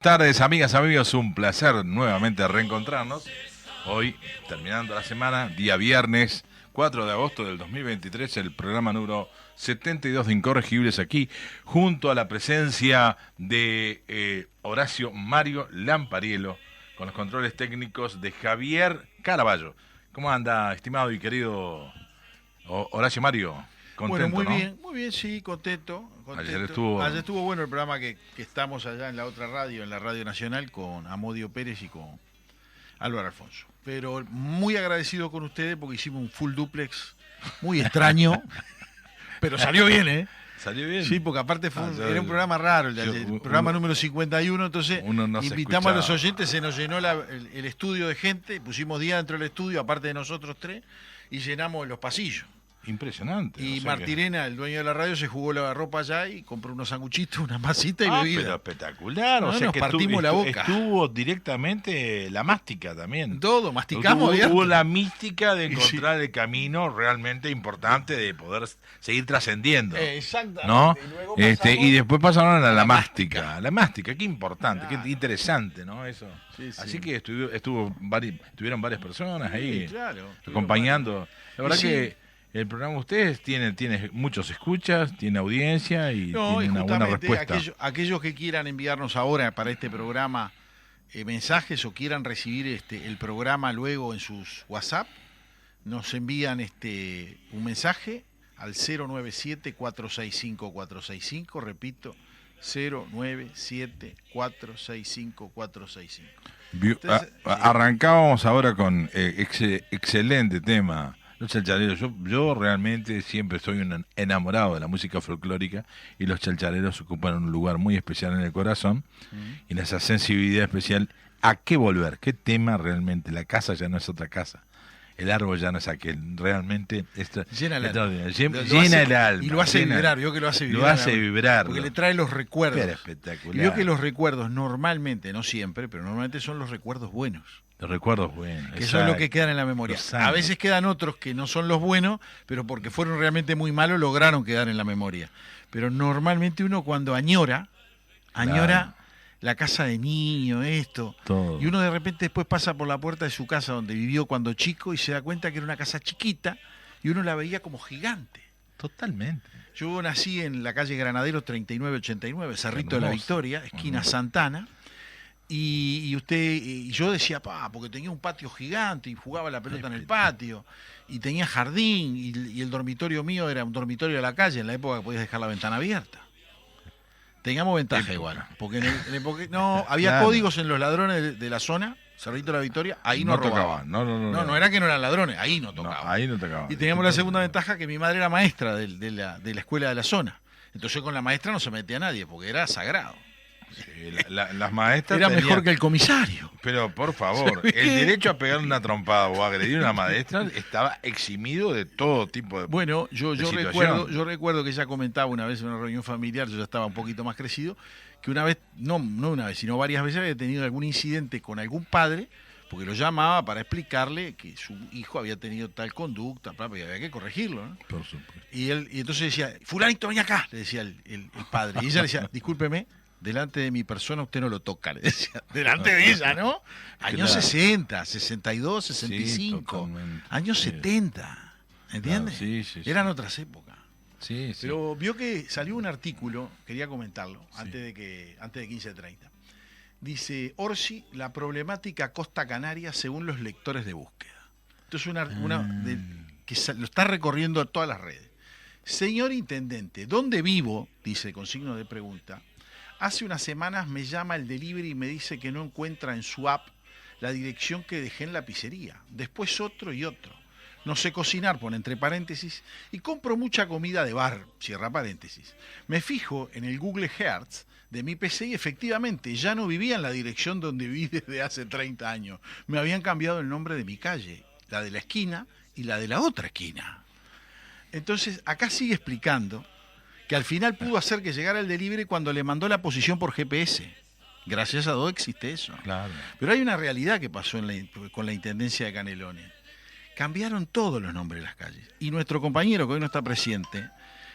Tardes, amigas, amigos, un placer nuevamente reencontrarnos. Hoy, terminando la semana, día viernes, 4 de agosto del 2023, el programa número 72 de Incorregibles, aquí, junto a la presencia de Horacio Mario Lampariello, con los controles técnicos de Javier Caraballo. ¿Cómo anda, estimado y querido Horacio Mario? Contento, Bueno, ¿no? muy bien, sí, contento. Ayer estuvo bueno el programa que estamos allá en la otra radio, en la Radio Nacional, con Amodio Pérez y con Álvaro Alfonso. Pero muy agradecido con ustedes porque hicimos un full duplex muy extraño, pero salió bien, ¿eh? ¿Salió bien? Sí, porque aparte era un programa raro, el programa número 51, entonces invitamos a los oyentes, se nos llenó el estudio de gente, pusimos 10 dentro del estudio, aparte de nosotros tres, y llenamos los pasillos. Impresionante. Y o sea Martirena, el dueño de la radio, se jugó la ropa allá y compró unos sanguchitos, una masita y pero bebida. espectacular. No, o sea nos que partimos la boca. Estuvo directamente la mástica también. Todo, masticamos. Hubo la mística de encontrar el camino realmente importante de poder seguir trascendiendo. Exactamente. ¿No? Y después pasaron a la mástica. La mástica, qué importante, Claro. qué interesante, ¿no? Eso. Sí, sí. Así que estuvieron varias personas ahí claro. acompañando. La verdad Y sí. que el programa de ustedes tiene muchos escuchas, tiene audiencia y No, tiene y una buena justamente respuesta. aquellos que quieran enviarnos ahora para este programa mensajes o quieran recibir el programa luego en sus WhatsApp, nos envían un mensaje al 097-465-465, repito, 097-465-465. Entonces, Arrancábamos ahora con excelente tema. Los chalchaleros, yo realmente siempre soy un enamorado de la música folclórica y los chalchaleros ocupan un lugar muy especial en el corazón y en esa sensibilidad especial. ¿A qué volver? ¿Qué tema realmente? La casa ya no es otra casa. El árbol ya no es aquel. Realmente llena el alma. Llena el alma. Y lo hace vibrar, vio que lo hace vibrar. Lo hace vibrar. Porque le trae los recuerdos. Pero espectacular. Y vio que los recuerdos normalmente, no siempre, pero normalmente son los recuerdos buenos. Los recuerdos buenos. Que son los que quedan en la memoria. A veces quedan otros que no son los buenos, pero porque fueron realmente muy malos, lograron quedar en la memoria. Pero normalmente uno cuando añora Claro. la casa de niño, Todo. y uno de repente después pasa por la puerta de su casa donde vivió cuando chico y se da cuenta que era una casa chiquita y uno la veía como gigante. Totalmente. Yo nací en la calle Granadero 3989, Cerrito de la Hermoso. Victoria, esquina Santana. Y yo decía, porque tenía un patio gigante y jugaba la pelota en el patio, y tenía jardín, y el dormitorio mío era un dormitorio de la calle, en la época que podías dejar la ventana abierta. Teníamos ventaja igual, porque no había Claro. códigos en los ladrones de la zona, Cerrito de la Victoria, ahí no robaban. tocaban. No era que no eran ladrones, ahí no tocaban. Ahí no tocaban. Y teníamos la segunda ventaja, que mi madre era maestra de la escuela de la zona. Entonces con la maestra no se metía nadie, porque era sagrado. Sí, las maestras Era tenían- mejor que el comisario. Pero por favor, el derecho a pegarle una trompada o agredir a una maestra estaba eximido de todo tipo de... Bueno, yo situación. recuerdo que ella comentaba una vez en una reunión familiar, yo ya estaba un poquito más crecido, que una vez, no una vez, sino varias veces había tenido algún incidente con algún padre, porque lo llamaba para explicarle que su hijo había tenido tal conducta, y había que corregirlo, ¿no? Por supuesto. Y entonces decía, fulanito, ven acá, le decía el padre. Y ella le decía, discúlpeme, delante de mi persona usted no lo toca, le decía. Delante de ella, ¿no? Años Claro. 60, 62, 65, totalmente. años Sí. 70, ¿entiendes? Claro, sí. Eran otras épocas. Sí. Pero vio que salió un artículo, quería comentarlo, antes de 15:30. Dice, Orsi, la problemática Costa Canaria según los lectores de búsqueda. Esto es que lo está recorriendo todas las redes. Señor intendente, ¿dónde vivo? Dice con signo de pregunta. Hace unas semanas me llama el delivery y me dice que no encuentra en su app la dirección que dejé en la pizzería. Después otro y otro. No sé cocinar, pone entre paréntesis, y compro mucha comida de bar, cierra paréntesis. Me fijo en el Google Earth de mi PC y efectivamente ya no vivía en la dirección donde viví desde hace 30 años. Me habían cambiado el nombre de mi calle, la de la esquina y la de la otra esquina. Entonces, acá sigue explicando que al final pudo hacer que llegara el delivery cuando le mandó la posición por GPS. Gracias a Dios existe eso. Claro. Pero hay una realidad que pasó con la Intendencia de Canelones. Cambiaron todos los nombres de las calles. Y nuestro compañero, que hoy no está presente,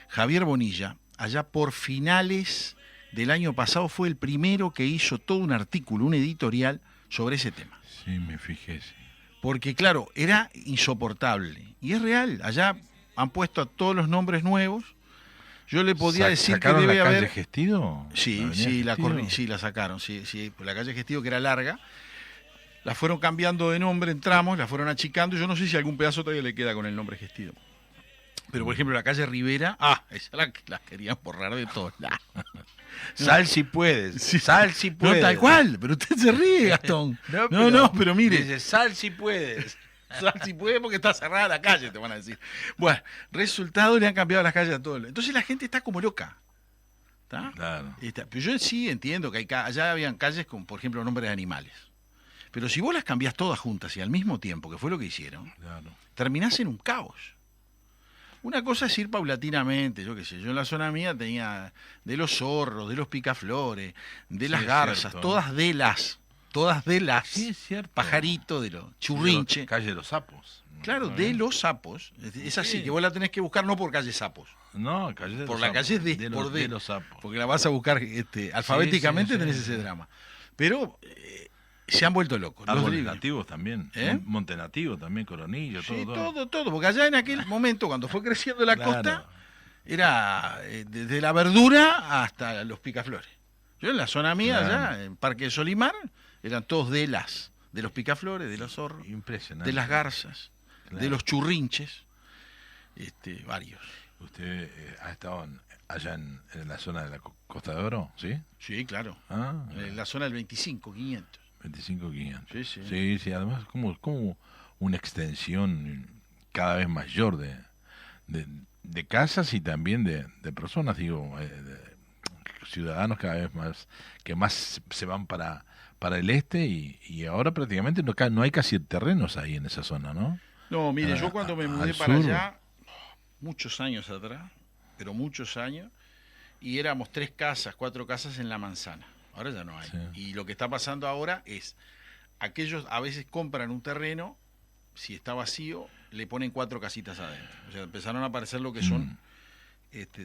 Javier Bonilla, allá por finales del año pasado fue el primero que hizo todo un artículo, un editorial sobre ese tema. Sí, me fijé, sí. Porque claro, era insoportable. Y es real, allá han puesto a todos los nombres nuevos. Yo le podía decir que debe la calle haber... Gestido? Sí, sí, la sacaron, sí, la calle Gestido, que era larga, la fueron cambiando de nombre en tramos, la fueron achicando, yo no sé si algún pedazo todavía le queda con el nombre Gestido. Pero por ejemplo la calle Rivera, esa la querían borrar de todos lados. Sal si puedes, Sí. sal si puedes. No, tal cual, pero usted se ríe, Gastón. No, pero mire. Dice, sal si puedes. Sal si puede porque está cerrada la calle, te van a decir. Bueno, resultado, le han cambiado las calles a todos. Entonces la gente está como loca. ¿Está? Claro. Pero yo sí entiendo que allá habían calles con, por ejemplo, nombres de animales. Pero si vos las cambiás todas juntas y al mismo tiempo, que fue lo que hicieron, Claro. terminás en un caos. Una cosa es ir paulatinamente, yo qué sé, yo en la zona mía tenía de los zorros, de los picaflores, de las es garzas, cierto, ¿no? todas de las, Sí, es cierto. pajarito, de los churrinche. Calle de los sapos. Claro, ¿No? de los sapos. Es así, Sí. que vos la tenés que buscar no por calle sapos, No, calle de por los la sapos. calle de los sapos. porque la vas a buscar alfabéticamente, sí, tenés sí. ese drama. Pero se han vuelto locos. los Árboles libios. nativos también. ¿Eh? Monte nativo también, Coronillo, Sí, todo. todo, porque allá en aquel momento, cuando fue creciendo la Claro. costa, era desde la verdura hasta los picaflores. Yo en la zona mía, Claro. allá, en Parque Solimar, eran todos de los picaflores, de los zorros, Impresionante. de las garzas, Claro. de los churrinches, varios. ¿Usted ha estado allá en la zona de la Costa de Oro? ¿Sí? Sí, claro. Ah, En la zona del 25, 500. 25.500. Sí. Sí, además como una extensión cada vez mayor de casas y también de personas, digo, de ciudadanos cada vez más, que más se van para el este y ahora prácticamente no hay casi terrenos ahí en esa zona, ¿no? No, mire, yo cuando me mudé al para sur. allá, muchos años atrás, pero muchos años, y éramos 3 casas, 4 casas en la manzana. Ahora ya no hay. Sí. Y lo que está pasando ahora es, aquellos a veces compran un terreno, si está vacío, le ponen 4 casitas adentro. O sea, empezaron a aparecer lo que son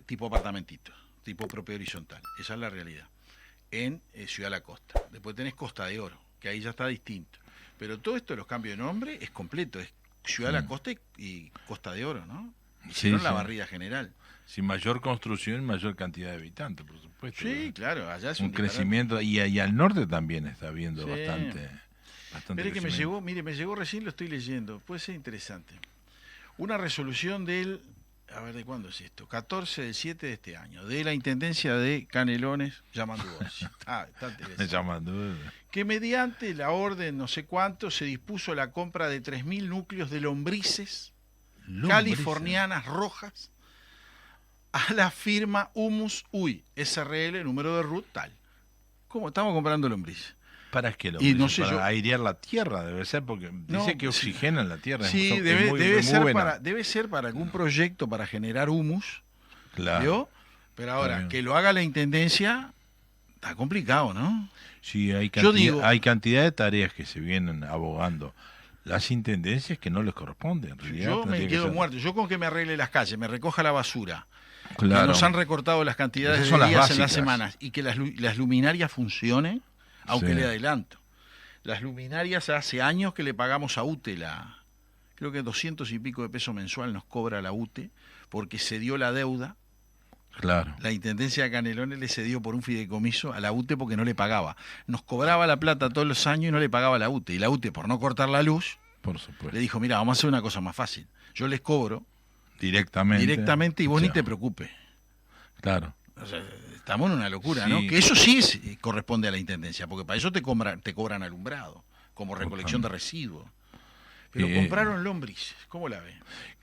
tipo apartamentitos, tipo propio horizontal. Esa es la realidad. En Ciudad de la Costa. Después tenés Costa de Oro, que ahí ya está distinto. Pero todo esto de los cambios de nombre es completo, es Ciudad de la Costa y Costa de Oro, ¿no? Hicieron la barrida general. Sin mayor construcción, mayor cantidad de habitantes, por supuesto. Sí, claro, allá es un crecimiento, y al norte también está habiendo Sí. bastante Espere que me crecimiento. llegó recién, lo estoy leyendo, puede ser interesante. Una resolución ¿de cuándo es esto? 14/7 de este año, de la Intendencia de Canelones, llamando está interesante. Llamando. Que mediante la orden no sé cuánto se dispuso la compra de 3.000 núcleos de lombrices californianas rojas a la firma Humus UI, SRL, número de RUT tal. ¿Cómo estamos comprando lombrices? ¿Para qué lo Y no sé, para yo- airear la tierra debe ser, porque No, dice que sí. oxigenan la tierra. Sí, es debe muy ser buena. debe ser para algún proyecto para generar humus, Claro. ¿vio? Pero ahora, Está bien. que lo haga la Intendencia, está complicado, ¿no? Sí, hay Yo digo- hay cantidad de tareas que se vienen abogando. Las intendencias que no les corresponden, en realidad. Yo me tendría que quedo ser- muerto. Yo con que me arregle las calles, me recoja la basura, que Claro. nos han recortado las cantidades Esas de son las días en las básicas. semanas y que las luminarias funcionen, aunque Sí. le adelanto. Las luminarias hace años que le pagamos a UTE creo que 200 y pico de pesos mensual nos cobra la UTE porque se dio la deuda. Claro. La Intendencia de Canelones le cedió por un fideicomiso a la UTE porque no le pagaba. Nos cobraba la plata todos los años y no le pagaba a la UTE. Y la UTE, por no cortar la luz, Por supuesto. le dijo, mira, vamos a hacer una cosa más fácil. Yo les cobro Directamente. y vos O ni sea, te preocupes. Claro. O sea, estamos en una locura, Sí. ¿no? Que eso sí corresponde a la Intendencia, porque para eso te cobran alumbrado, como recolección de residuos. Pero compraron lombrices, ¿cómo la ven?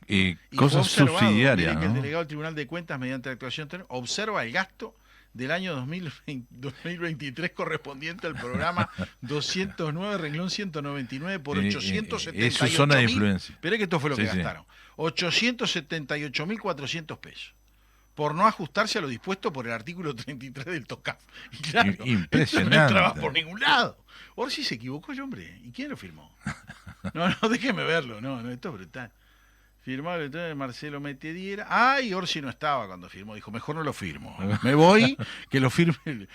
Y Cosas fue observado, subsidiarias, mire que el ¿no? delegado del Tribunal de Cuentas, mediante actuación, observa el gasto del año 2023 correspondiente al programa 209, renglón 199, por 878.000. es su zona de influencia. Esperé que esto fue lo que Sí, sí. gastaron. 878.400 pesos. Por no ajustarse a lo dispuesto por el artículo 33 del TOCAF. Y claro, Impresionante. esto no entraba por ningún lado. Orsi se equivocó el hombre. ¿Y quién lo firmó? No, déjeme verlo. No, esto es brutal. Firmado el de Marcelo Metediera. Ah, y Orsi no estaba cuando firmó. Dijo, mejor no lo firmo. Me voy, que lo firme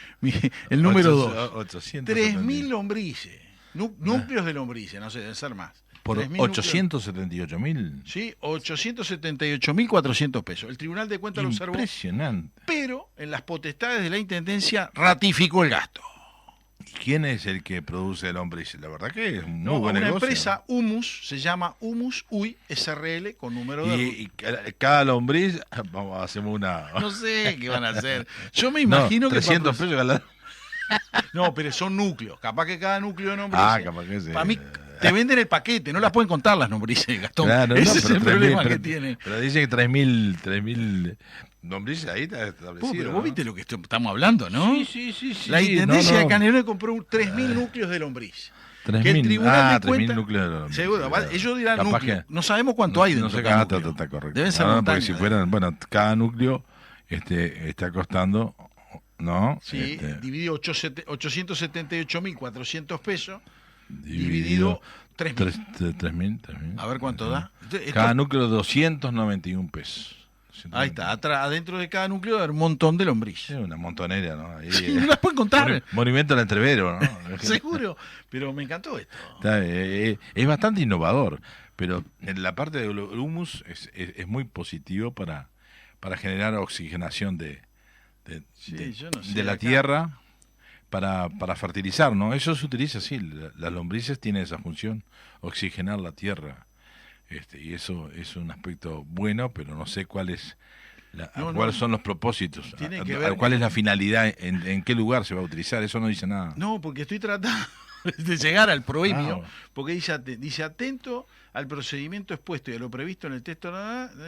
el número 2. 3.000 lombrices. Núcleos de lombrices, no sé, deben ser más. Por 878.000. Sí, 878.400 pesos. El Tribunal de Cuentas lo observó. Impresionante. Pero en las potestades de la Intendencia ratificó el gasto. ¿Quién es el que produce el lombriz? La verdad que es un muy buen negocio. Una empresa, Humus, se llama Humus UI SRL con número de... Y cada lombriz, hacemos una... No sé qué van a hacer. Yo me imagino que... 300 pesos cada... No, pero son núcleos. Capaz que cada núcleo de lombrices... Ah, capaz que sí. Para mí, te venden el paquete, no las pueden contar las lombrices, Gastón. Claro, ese es el problema que tiene. tiene. Pero dicen que 3.000 lombrices ahí está establecido. Pero ¿no? vos viste lo que estamos hablando, ¿no? Sí. La Intendencia de Canelones compró 3.000 núcleos de lombriz. 3.000, que el Tribunal de 3.000 núcleos de lombriz. Seguro, ¿vale? Ellos dirán Capaz núcleo. que No sabemos cuánto hay dentro no sé de cada núcleo. está correcto. Deben ser porque montañas. si fueran, bueno, cada núcleo está costando, ¿no? Sí, dividido 878.400 pesos, dividido 3.000. A ver cuánto da. Cada núcleo 291 pesos. Ahí está, adentro de cada núcleo hay un montón de lombriz. Sí, una montonera, ¿no? Ahí, Sí, no las pueden contar. Monumento al entrevero, ¿no? Seguro, pero me encantó esto. Es bastante innovador, pero en la parte del humus es muy positivo para generar oxigenación de la tierra para fertilizar, ¿no? Eso se utiliza así, las lombrices tienen esa función, oxigenar la tierra. Y eso es un aspecto bueno, pero no sé cuáles son los propósitos, cuál es la finalidad, en qué lugar se va a utilizar, eso no dice nada. No, porque estoy tratando de llegar al proemio, porque dice atento al procedimiento expuesto y a lo previsto en el texto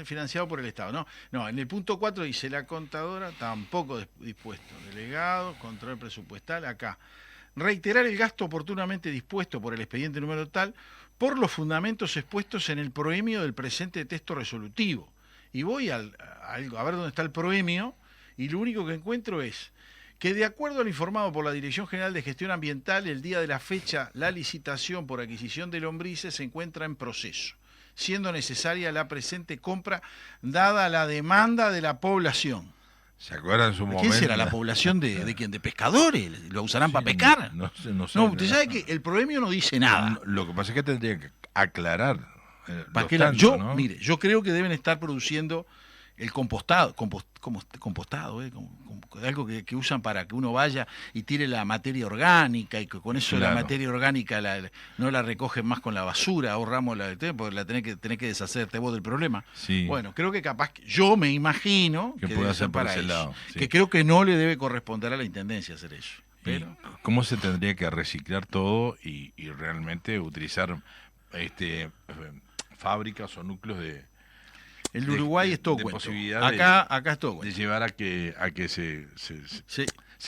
financiado por el Estado. No, en el punto 4 dice la contadora tampoco dispuesto, delegado, control presupuestal, acá. Reiterar el gasto oportunamente dispuesto por el expediente número tal por los fundamentos expuestos en el proemio del presente texto resolutivo. Y voy a ver dónde está el proemio, y lo único que encuentro es que de acuerdo a lo informado por la Dirección General de Gestión Ambiental, el día de la fecha, la licitación por adquisición de lombrices se encuentra en proceso, siendo necesaria la presente compra dada la demanda de la población. ¿Se acuerdan en su momento? ¿Quién será la población de quién? ¿De pescadores? ¿Lo usarán para pescar? No sé. No, usted sabe que el proemio no dice nada. Lo que pasa es que tendría que aclarar. Mire, yo creo que deben estar produciendo el compostado, algo que usan para que uno vaya y tire la materia orgánica y que con eso la materia orgánica no la recogen más con la basura, ahorramos porque la tenés que deshacerte vos del problema. Sí. Bueno, creo que capaz, yo me imagino que puede ser para ese eso, lado, sí. que creo que no le debe corresponder a la Intendencia hacer eso. Pero ¿cómo se tendría que reciclar todo y realmente utilizar fábricas o núcleos de... El Uruguay es todo cuento. Acá es todo cuento. De llevar a que se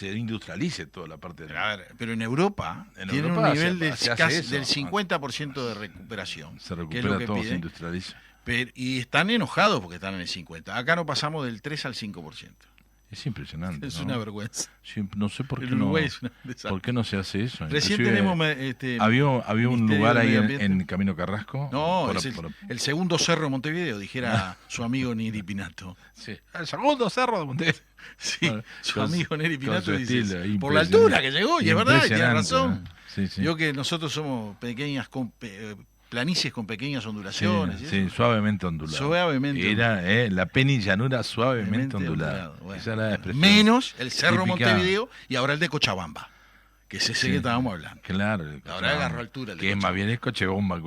industrialice toda la parte de... A ver, pero en Europa tiene un nivel del 50% de recuperación. Se recupera todo, se industrializa. Y están enojados porque están en el 50%. Acá no pasamos del 3 al 5%. Es impresionante. Es una vergüenza. No sé por qué no se hace eso. Recién tenemos... había un lugar ahí en Camino Carrasco. No, el segundo cerro de Montevideo, dijera su amigo Neri Pinato. Sí. El segundo cerro de Montevideo. Sí, su amigo Neri Pinato dice, por la altura que llegó, y es verdad, y tiene razón. Sí. Yo que nosotros somos planicies con pequeñas ondulaciones. Sí, suavemente ondulado. Suavemente Era la penillanura suavemente ondulada. Bueno, esa era la expresión. menos el Cerro Montevideo y ahora el de Cochabamba, que es ese que estábamos hablando. Claro. Ahora agarró altura. Que es más bien es Cochabamba.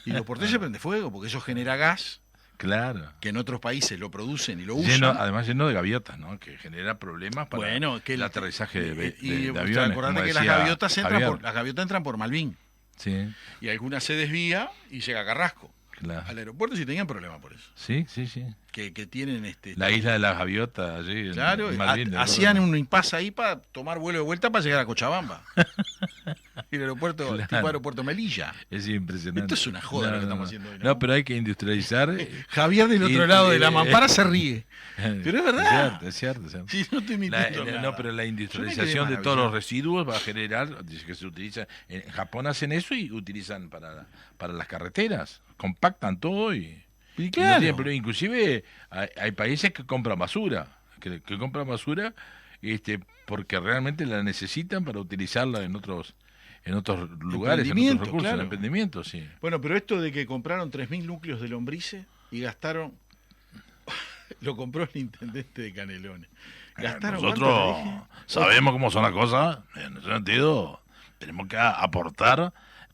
Y los porteños se prende fuego porque eso genera gas. Claro. Que en otros países lo producen y lo usan. Además lleno de gaviotas, ¿no? Que genera problemas para el aterrizaje de aviones. Acordate que las gaviotas entran por Malvin. Sí. Y alguna se desvía y llega a Carrasco. Claro. Al aeropuerto sí tenían problemas por eso. Sí. Que tienen la isla de las gaviotas allí. Claro, hacían un impasse ahí para tomar vuelo de vuelta para llegar a Cochabamba. Y el aeropuerto, tipo aeropuerto Melilla. Es impresionante. Esto es una joda lo que estamos haciendo hoy, ¿no? No, pero hay que industrializar. Javier del otro lado de la mampara se ríe. Pero es verdad. Es cierto. Sí, no estoy mintiendo nada. No, pero la industrialización de todos los residuos va a generar, dice que se utiliza. En Japón hacen eso y utilizan para las carreteras. Compactan todo y Y Y no claro. tienen problema. Inclusive hay países que compran basura, que compran basura porque realmente la necesitan para utilizarla en otros lugares, en otros Emprendimiento, recursos, claro. en emprendimientos, sí. Bueno, pero esto de que compraron 3.000 núcleos de lombrices y gastaron, lo compró el intendente de Canelones. Gastaron, ¿cuánto le Nosotros dije? sabemos cómo son las cosas, en ese sentido tenemos que aportar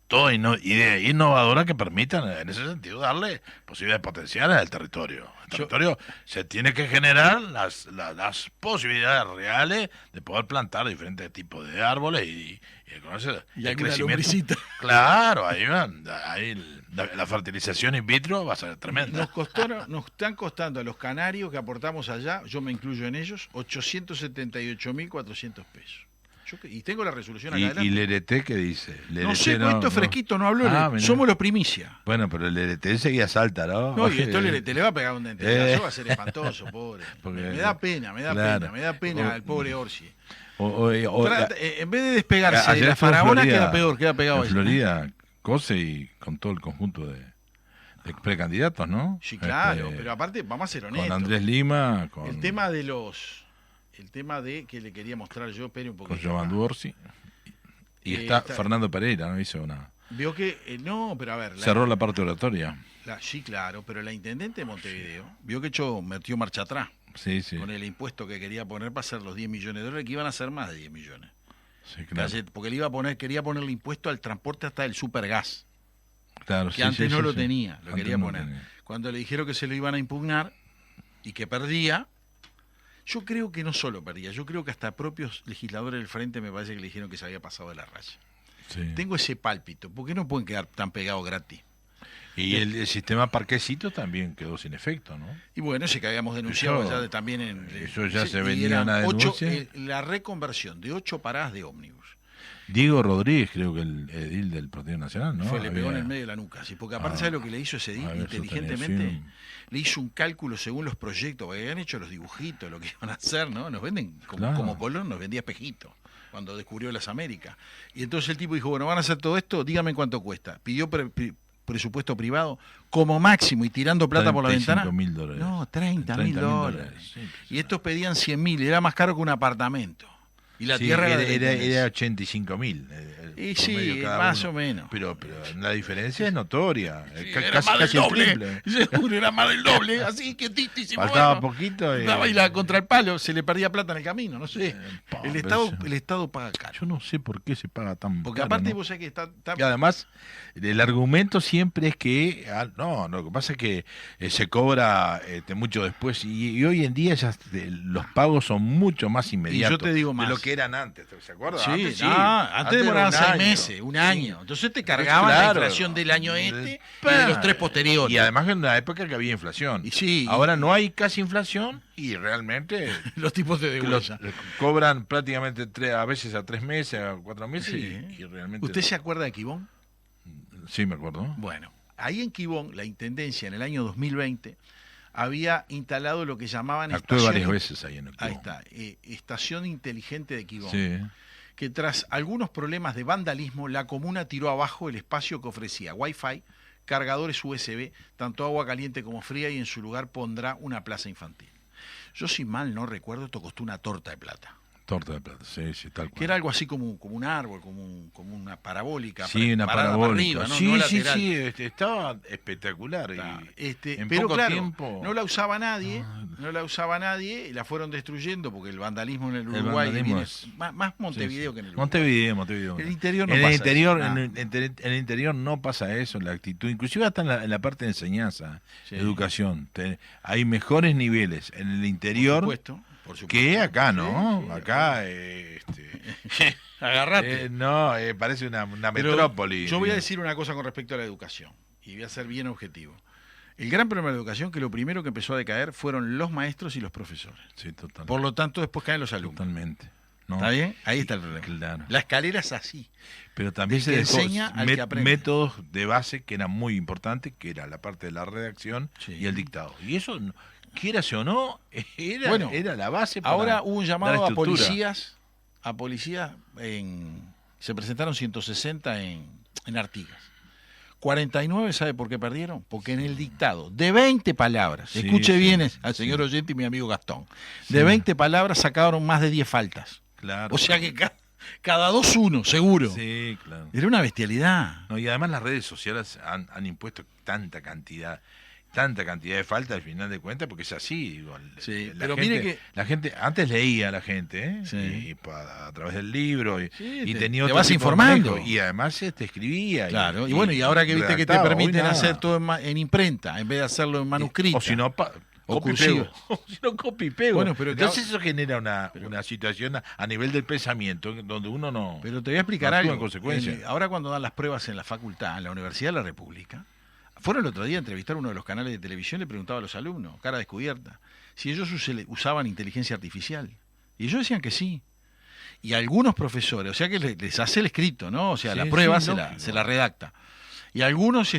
toda idea innovadora que permitan, en ese sentido, darle posibilidades potenciales al territorio. El territorio se tiene que generar las posibilidades reales de poder plantar diferentes tipos de árboles y conocer Y el alguna crecimiento. lombricita. Claro, ahí la fertilización in vitro va a ser tremenda. Nos están costando a los canarios que aportamos allá, yo me incluyo en ellos, 878.400 pesos. Y tengo la resolución acá ¿Y adelante. el ERT qué dice? El No ERT sé, pues esto es fresquito, no habló. Ah, mirá. Somos los primicia. Bueno, pero el ERT enseguida salta, ¿no? No, y esto te le va a pegar un dente. Va a ser espantoso, pobre. Porque- Me da pena, Claro. me da pena al pobre Orsi. O En vez de despegarse de ayer la estuvo en faraona, Florida, queda peor, queda pegado en ahí. Florida, Cose y con todo el conjunto de precandidatos, ¿no? Sí, claro, pero aparte, vamos a ser honestos. Con Andrés Lima, con El tema de que le quería mostrar yo, espere un poquito. Jovan acá. Duorsi. Y está está- Fernando Pereira, ¿no? Hizo Vio que, no, pero a ver. cerró la parte oratoria. Sí, claro, pero la intendente de Montevideo vio que yo metió marcha atrás Sí, sí. con el impuesto que quería poner para hacer los 10 millones de dólares, que iban a ser más de 10 millones. Sí, claro. Porque quería ponerle impuesto al transporte hasta el supergas, Claro, que sí, antes sí, no sí, lo sí. tenía, lo Antes quería no poner. tenía. Cuando le dijeron que se lo iban a impugnar y que perdía, yo creo que no solo perdía, yo creo que hasta propios legisladores del frente me parece que le dijeron que se había pasado de la raya. Sí. Tengo ese pálpito, ¿por qué no pueden quedar tan pegados gratis? Y el sistema parquecito también quedó sin efecto, ¿no? Y bueno, ese que habíamos denunciado Eso- también en... eso ya se y venía eran una denuncia. la reconversión de 8 paradas de ómnibus. Diego Rodríguez, creo que el edil del Partido Nacional, ¿no? Le pegó en Había- el medio de la nuca. Sí, porque aparte, Ah, ¿sabe lo que le hizo ese día? había Inteligentemente, sostenido, le hizo un cálculo según los proyectos, porque habían hecho los dibujitos, lo que iban a hacer, ¿no? Nos venden, Claro. como Colón nos vendía espejitos cuando descubrió las Américas. Y entonces el tipo dijo, bueno, van a hacer todo esto, dígame cuánto cuesta. Pidió presupuesto privado como máximo y tirando plata por la ventana. $35.000. No, $30.000. Sí, Y estos pedían 100.000, era más caro que un apartamento. Y la sí, tierra era, de la era intendencia. 85.000. Y sí, más o menos. Pero la diferencia es notoria. Sí, Ca- era casi más del casi el doble. triple. Seguro, era más del doble. Así que titísimo. Faltaba bueno. poquito. Estaba ahí contra el palo, se le perdía plata en el camino, no sé. pero El Estado paga caro. Yo no sé por qué se paga tan Porque caro, aparte ¿no? vos sabés que está Y además, el argumento siempre es que, no, lo que pasa es que se cobra mucho después y hoy en día ya los pagos son mucho más inmediatos te digo más. de lo que eran antes, ¿se acuerdan? Sí, Antes antes demoraban era 6 un año. meses, un año. Entonces te cargaban la Claro. inflación del año y de los 3 posteriores. Y además en una época que había inflación. Y sí, Ahora no hay casi inflación y realmente los tipos de los deuda. cobran prácticamente a veces a 3 meses, a 4 meses Sí. y realmente... ¿Usted se acuerda de Quibón? Sí, me acuerdo. Bueno, ahí en Quibón, la Intendencia en el año 2020 había instalado lo que llamaban Actué varias veces ahí en el Ahí club. está, estación inteligente de Quibón. Sí. Que tras algunos problemas de vandalismo, la comuna tiró abajo el espacio que ofrecía Wi-Fi, cargadores USB, tanto agua caliente como fría, y en su lugar pondrá una plaza infantil. Yo, si mal no recuerdo, esto costó una torta de plata. Torta de plata, sí, sí, tal cual. Que era algo así como un árbol, como una parabólica. Sí, una parada para parabólica. arriba, ¿no? Sí, No sí, lateral. sí, estaba espectacular. Y en pero poco claro, tiempo... no la usaba nadie, y la fueron destruyendo porque el vandalismo en el Uruguay vandalismo viene es- más Montevideo Sí, sí. que en el Uruguay. Montevideo. En el interior no en pasa el interior, eso. en el interior no pasa eso, la actitud, inclusive hasta en la parte de enseñanza, Sí. educación. Hay mejores niveles en el interior Por supuesto. que acá, ¿no? Sí, sí, acá, Agarrate. no, parece una Pero metrópoli. yo voy a decir una cosa con respecto a la educación, y voy a ser bien objetivo. El gran problema de la educación es que lo primero que empezó a decaer fueron los maestros y los profesores. Sí, totalmente. Por lo tanto, después caen los alumnos. Totalmente. ¿no? ¿Está bien? Ahí está el problema. Claro. La escalera es así. Pero también Del se que dejó enseña al que aprende. métodos de base que eran muy importantes, que era la parte de la redacción Sí. y el dictado. Y eso, quieras o no, era la base para Ahora hubo un dar llamado a estructura. policías, se presentaron 160 en Artigas. 49, ¿sabe por qué perdieron? Porque en el dictado de 20 palabras, Sí, escuche sí, bien sí. al señor oyente y mi amigo Gastón, de 20 palabras sacaron más de 10 faltas. Claro. O sea que cada dos uno, seguro. Sí, claro. Era una bestialidad. No, y además las redes sociales han impuesto tanta cantidad de falta al final de cuentas, porque es así. Igual. Sí, pero mire que... La gente, antes leía la gente, ¿eh? Sí. A través del libro, y Sí, tenía te otro vas tipo de informando. manejo, y además te escribía. Claro, y bueno, y ahora que viste que te redactaba, hoy permiten nada. hacer todo en imprenta, en vez de hacerlo en manuscrito. O si no, O copy cursivo. pego. O si no, copy pego. Bueno, pero entonces eso genera una situación a nivel del pensamiento donde uno no... Pero te voy a explicar no actúa algo. en consecuencia. Ahora cuando dan las pruebas en la facultad, en la Universidad de la República, fueron el otro día a entrevistar a uno de los canales de televisión, le preguntaba a los alumnos, cara descubierta, si ellos usaban inteligencia artificial. Y ellos decían que sí. Y algunos profesores, o sea que les hace el escrito, ¿no? O sea, Sí, la prueba sí, se la redacta. Y algunos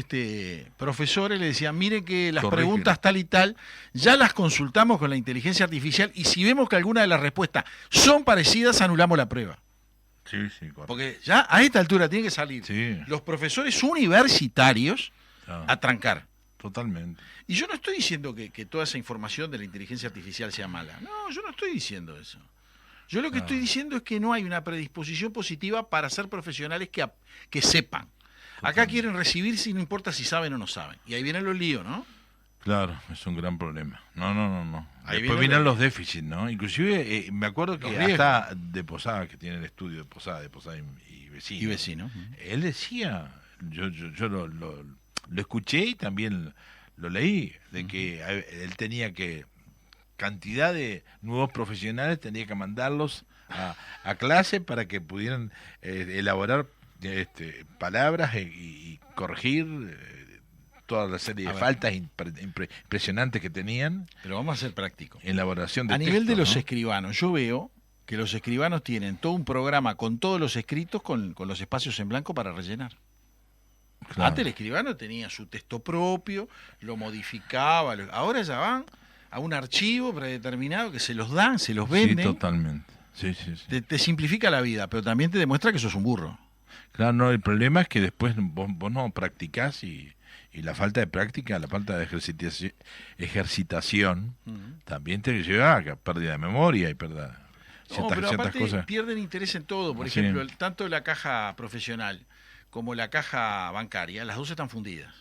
profesores le decían, mire que las Corrígelo. preguntas tal y tal, ya las consultamos con la inteligencia artificial y si vemos que alguna de las respuestas son parecidas, anulamos la prueba. Sí, sí, correcto. Porque ya a esta altura tienen que salir Sí. los profesores universitarios Ah, a trancar. totalmente. Y yo no estoy diciendo que toda esa información de la inteligencia artificial sea mala. No, yo no estoy diciendo eso. Yo lo que estoy diciendo es que no hay una predisposición positiva para ser profesionales que sepan. Acá quieren recibirse y no importa si saben o no saben. Y ahí vienen los líos, ¿no? Claro, es un gran problema. No. Ahí Después viene vienen los déficits, ¿no? Inclusive me acuerdo que Los riesgos. hasta de Posada, que tiene el estudio de Posada y vecino. Y vecino. Él decía, yo lo escuché y también lo leí, de que él tenía que, cantidad de nuevos profesionales, tenía que mandarlos a clase para que pudieran elaborar palabras y corregir toda la serie de faltas impresionantes que tenían Pero vamos a ser prácticos. en elaboración de A nivel de textos, los ¿no? escribanos, yo veo que los escribanos tienen todo un programa con todos los escritos con los espacios en blanco para rellenar. Claro. Antes el escribano tenía su texto propio, lo modificaba, ahora ya van a un archivo predeterminado que se los dan, se los Sí, venden, totalmente. Sí. te simplifica la vida, pero también te demuestra que sos un burro. Claro, no, el problema es que después vos no practicás y la falta de práctica, la falta de ejercitación, también te lleva a pérdida de memoria y pérdida No, pero ciertas aparte cosas. pierden interés en todo. Por Sí. ejemplo, tanto la caja profesional como la caja bancaria, las dos están fundidas.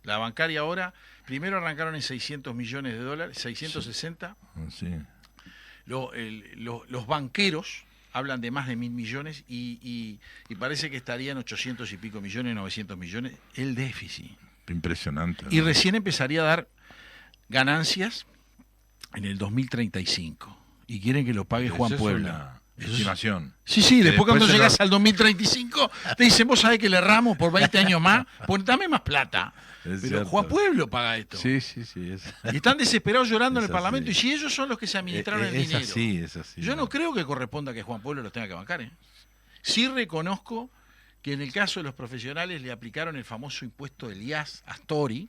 La bancaria ahora, primero arrancaron en 600 millones de dólares, 660. Sí. Los banqueros hablan de más de 1.000 millones y parece que estarían 800 y pico millones, 900 millones, el déficit. Impresionante. Y ¿no? recién empezaría a dar ganancias en el 2035. Y quieren que lo pague Eso Juan es Puebla. una Eso es- estimación. Sí, sí, Que después cuando se llegas lo- al 2035, te dicen, vos sabés que le erramos por 20 años más, pues dame más plata. Es Pero cierto. Juan Pueblo paga esto. Sí. Y están desesperados llorando en Es el Parlamento. así. Y si ellos son los que se administraron el es dinero. es así. Yo no creo que corresponda que Juan Pueblo los tenga que bancar. Sí reconozco que en el caso de los profesionales le aplicaron el famoso impuesto del IAS Astori,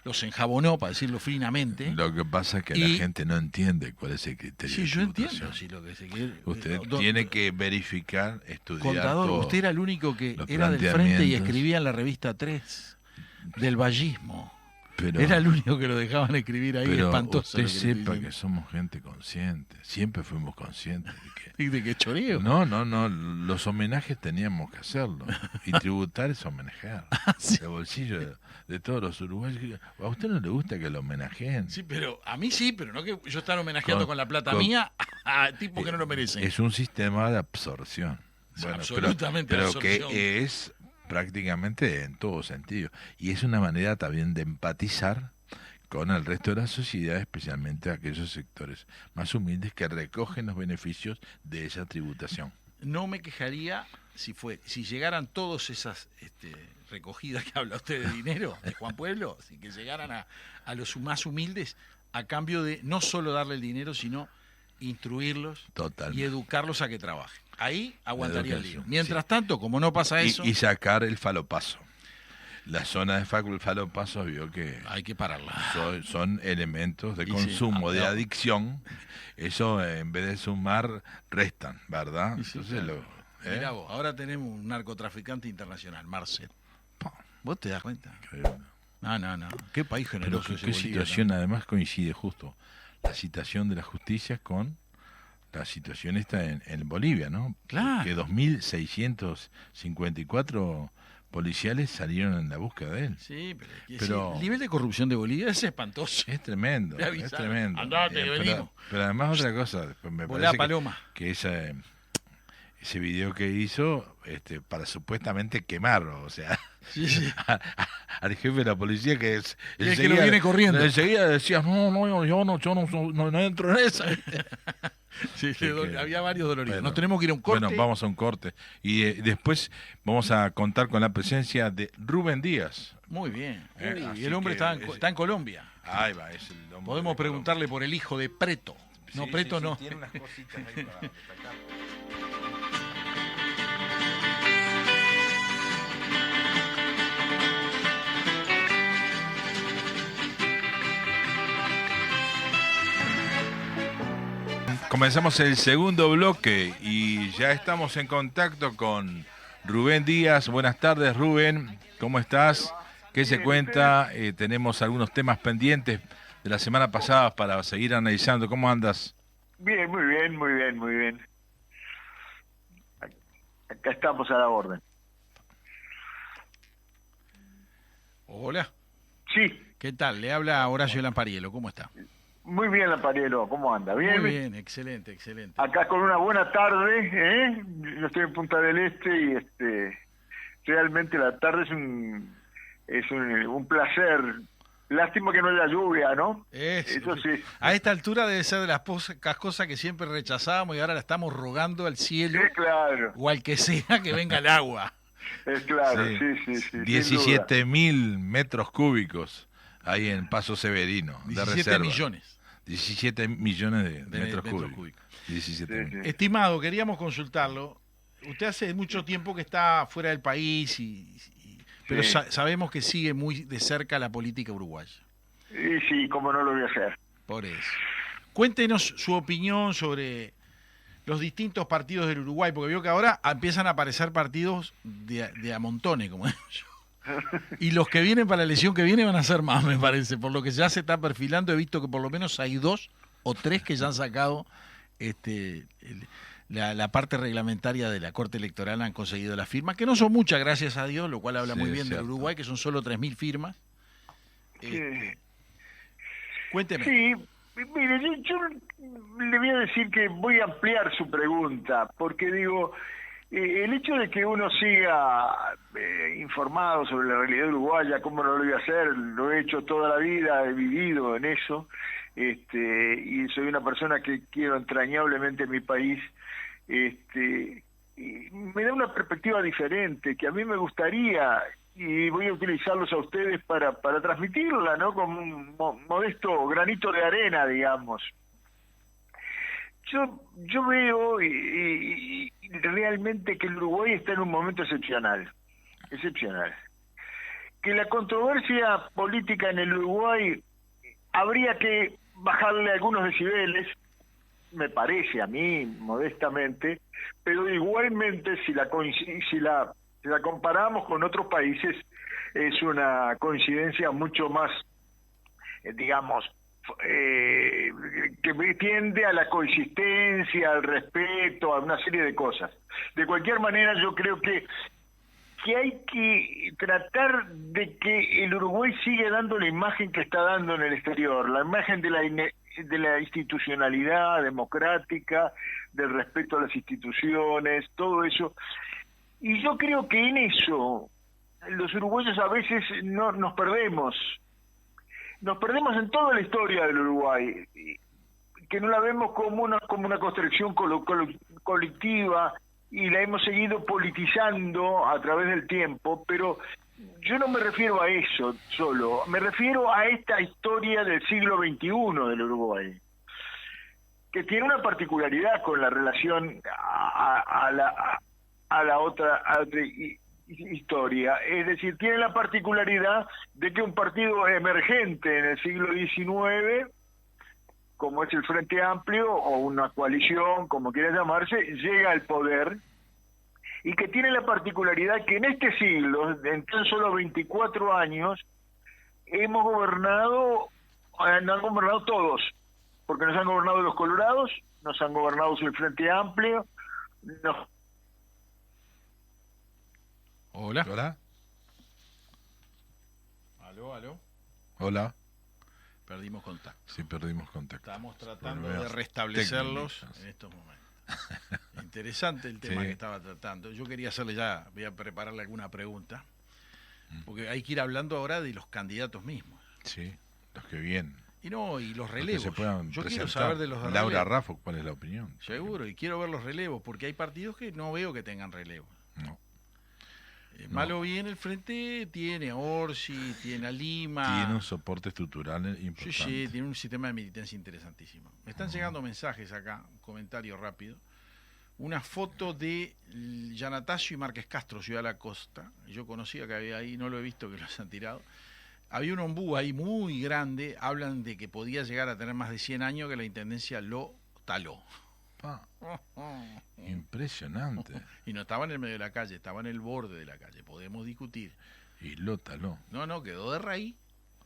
los enjabonó, para decirlo finamente. Lo que pasa es que Y- la gente no entiende cuál es el criterio. Sí, de yo entiendo. tributación. Sí, lo que se quiere. Usted Do- tiene que verificar, estudiar Contador, todo. usted era el único que los era del frente y planteamientos. escribía en la revista 3 del vallismo. Pero, Era el único que lo dejaban escribir ahí, pero espantoso. usted lo que le estoy sepa que diciendo. somos gente consciente. Siempre fuimos conscientes de que... ¿Y de qué choreo? No, los homenajes teníamos que hacerlo. Y tributar es homenajear. Sí. El bolsillo de todos los uruguayos. ¿A usted no le gusta que lo homenajeen? Sí, pero a mí sí, pero no que yo estar homenajeando Con- con la plata con- mía a tipos que no lo merecen. Es un sistema de absorción. Absolutamente pero absorción. que es prácticamente en todo sentido. Y es una manera también de empatizar con el resto de la sociedad, especialmente aquellos sectores más humildes que recogen los beneficios de esa tributación. No me quejaría si llegaran todas esas recogidas que habla usted de dinero de Juan Pueblo, si que llegaran a los más humildes a cambio de no solo darle el dinero, sino instruirlos Totalmente. y educarlos a que trabajen. Ahí aguantaría el lío. educación, Mientras tanto, como no pasa eso, Y sacar el falopaso. La zona de falopaso vio que hay que pararla. son elementos de Y sí, consumo, de no. adicción. Eso en vez de sumar, restan, ¿verdad? Y sí, Entonces claro. Mirá vos, ahora tenemos un narcotraficante internacional, Marcel. ¿Vos te das cuenta? No. Qué país generoso ese Qué Bolivia, situación, ¿no? además coincide justo la citación de la justicia con la situación esta en Bolivia, ¿no? Claro. Que 2.654 policiales salieron en la búsqueda de él. Sí, Pero el nivel de corrupción de Bolivia es espantoso. es tremendo, Me es avisaron. tremendo. Andate, venimos. Pero además otra cosa, después me Volá, parece paloma. que ese video que hizo para supuestamente quemarlo, o sea, Sí. al jefe de la policía que es el que lo viene corriendo. Enseguida decía, yo no entro en esa. Sí, que- había varios doloridos. Bueno, Nos tenemos que ir a un corte. Bueno, vamos a un corte. Y después vamos a contar con la presencia de Rubén Díaz. Muy bien. Así Y el hombre que está en Colombia. Ahí va, es el hombre Podemos de preguntarle por el hijo de Preto. No, Sí, Preto sí, no. tiene unas cositas ahí para destacar. Comenzamos el segundo bloque y ya estamos en contacto con Rubén Díaz. Buenas tardes, Rubén. ¿Cómo estás? ¿Qué se cuenta? Tenemos algunos temas pendientes de la semana pasada para seguir analizando. ¿Cómo andas? Bien, muy bien, muy bien, muy bien. Acá estamos a la orden. Hola. Sí, ¿Qué tal? Le habla Horacio Lampariello. ¿Cómo está? muy bien, Lampariello. ¿Cómo anda? ¿Bien? Muy bien, excelente, excelente. Acá con una buena tarde, ¿eh? Yo estoy en Punta del Este y realmente la tarde es un placer. Lástima que no haya lluvia, ¿no? Eso sí. A esta altura debe ser de las pocas cosas que siempre rechazábamos y ahora la estamos rogando al cielo Sí, claro. o al que sea que venga el agua. Es claro, sí. 17.000 metros cúbicos ahí en Paso Severino de 17 reserva. millones 17 millones de de metros metros cúbicos. cúbicos. 17.000. Sí. Estimado, queríamos consultarlo. Usted hace mucho tiempo que está fuera del país, pero Sí. sabemos que sigue muy de cerca la política uruguaya. Y sí, cómo no lo voy a hacer. Por eso. Cuéntenos su opinión sobre los distintos partidos del Uruguay, porque veo que ahora empiezan a aparecer partidos de a montones, como digo yo. Y los que vienen para la elección que viene van a ser más, me parece. Por lo que ya se está perfilando, he visto que por lo menos hay 2 o 3 que ya han sacado la parte reglamentaria de la Corte Electoral, han conseguido las firmas, que no son muchas, gracias a Dios, lo cual habla Sí, muy es bien del cierto. Uruguay, que son solo 3.000 firmas. Sí. Cuénteme. Sí, mire, yo le voy a decir que voy a ampliar su pregunta, porque digo, el hecho de que uno siga informado sobre la realidad uruguaya, cómo no lo voy a hacer, lo he hecho toda la vida, he vivido en eso, y soy una persona que quiero entrañablemente mi país, y me da una perspectiva diferente, que a mí me gustaría, y voy a utilizarlos a ustedes para transmitirla, ¿no? Como un modesto granito de arena, digamos. Yo veo y realmente que el Uruguay está en un momento excepcional. Que la controversia política en el Uruguay habría que bajarle algunos decibeles, me parece a mí, modestamente, pero igualmente si la comparamos con otros países, es una coincidencia mucho más, digamos, que tiende a la coexistencia, al respeto, a una serie de cosas. De cualquier manera, yo creo que hay que tratar de que el Uruguay siga dando la imagen que está dando en el exterior, la imagen de la institucionalidad democrática, del respeto a las instituciones, todo eso. Y yo creo que en eso los uruguayos a veces no nos perdemos. Nos perdemos en toda la historia del Uruguay, que no la vemos como una construcción colectiva y la hemos seguido politizando a través del tiempo, pero yo no me refiero a eso solo, me refiero a esta historia del siglo XXI del Uruguay, que tiene una particularidad con la relación a la otra historia, es decir, tiene la particularidad de que un partido emergente en el siglo XIX, como es el Frente Amplio, o una coalición, como quiera llamarse, llega al poder y que tiene la particularidad que en este siglo, en tan solo 24 años, han gobernado todos, porque nos han gobernado los colorados, nos han gobernado el Frente Amplio, nos... Hola. Hola. Aló. Hola. Perdimos contacto. Sí, perdimos contacto. Estamos tratando de Problemas restablecerlos técnicos. en estos momentos. Interesante el tema Sí. que estaba tratando. Yo quería voy a prepararle alguna pregunta, porque hay que ir hablando ahora de los candidatos mismos. Sí, los que vienen. Y los Los que relevos. se puedan Yo quiero presentar. saber de los Laura relevos. Raffo, ¿cuál es la opinión? Seguro, y quiero ver los relevos, porque hay partidos que no veo que tengan relevos. No. Malo bien, el Frente tiene a Orsi, tiene a Lima. Tiene un soporte estructural importante. Sí, tiene un sistema de militancia interesantísimo. Me están llegando mensajes acá, un comentario rápido. Una foto de Yanatacio y Márquez Castro, Ciudad de la Costa. Yo conocía que había ahí, no lo he visto que los han tirado. Había un ombú ahí muy grande, hablan de que podía llegar a tener más de 100 años, que la Intendencia lo taló. Pa, impresionante. Y no estaba en el medio de la calle, estaba en el borde de la calle. Podemos discutir. Y lo taló. No, quedó de raíz.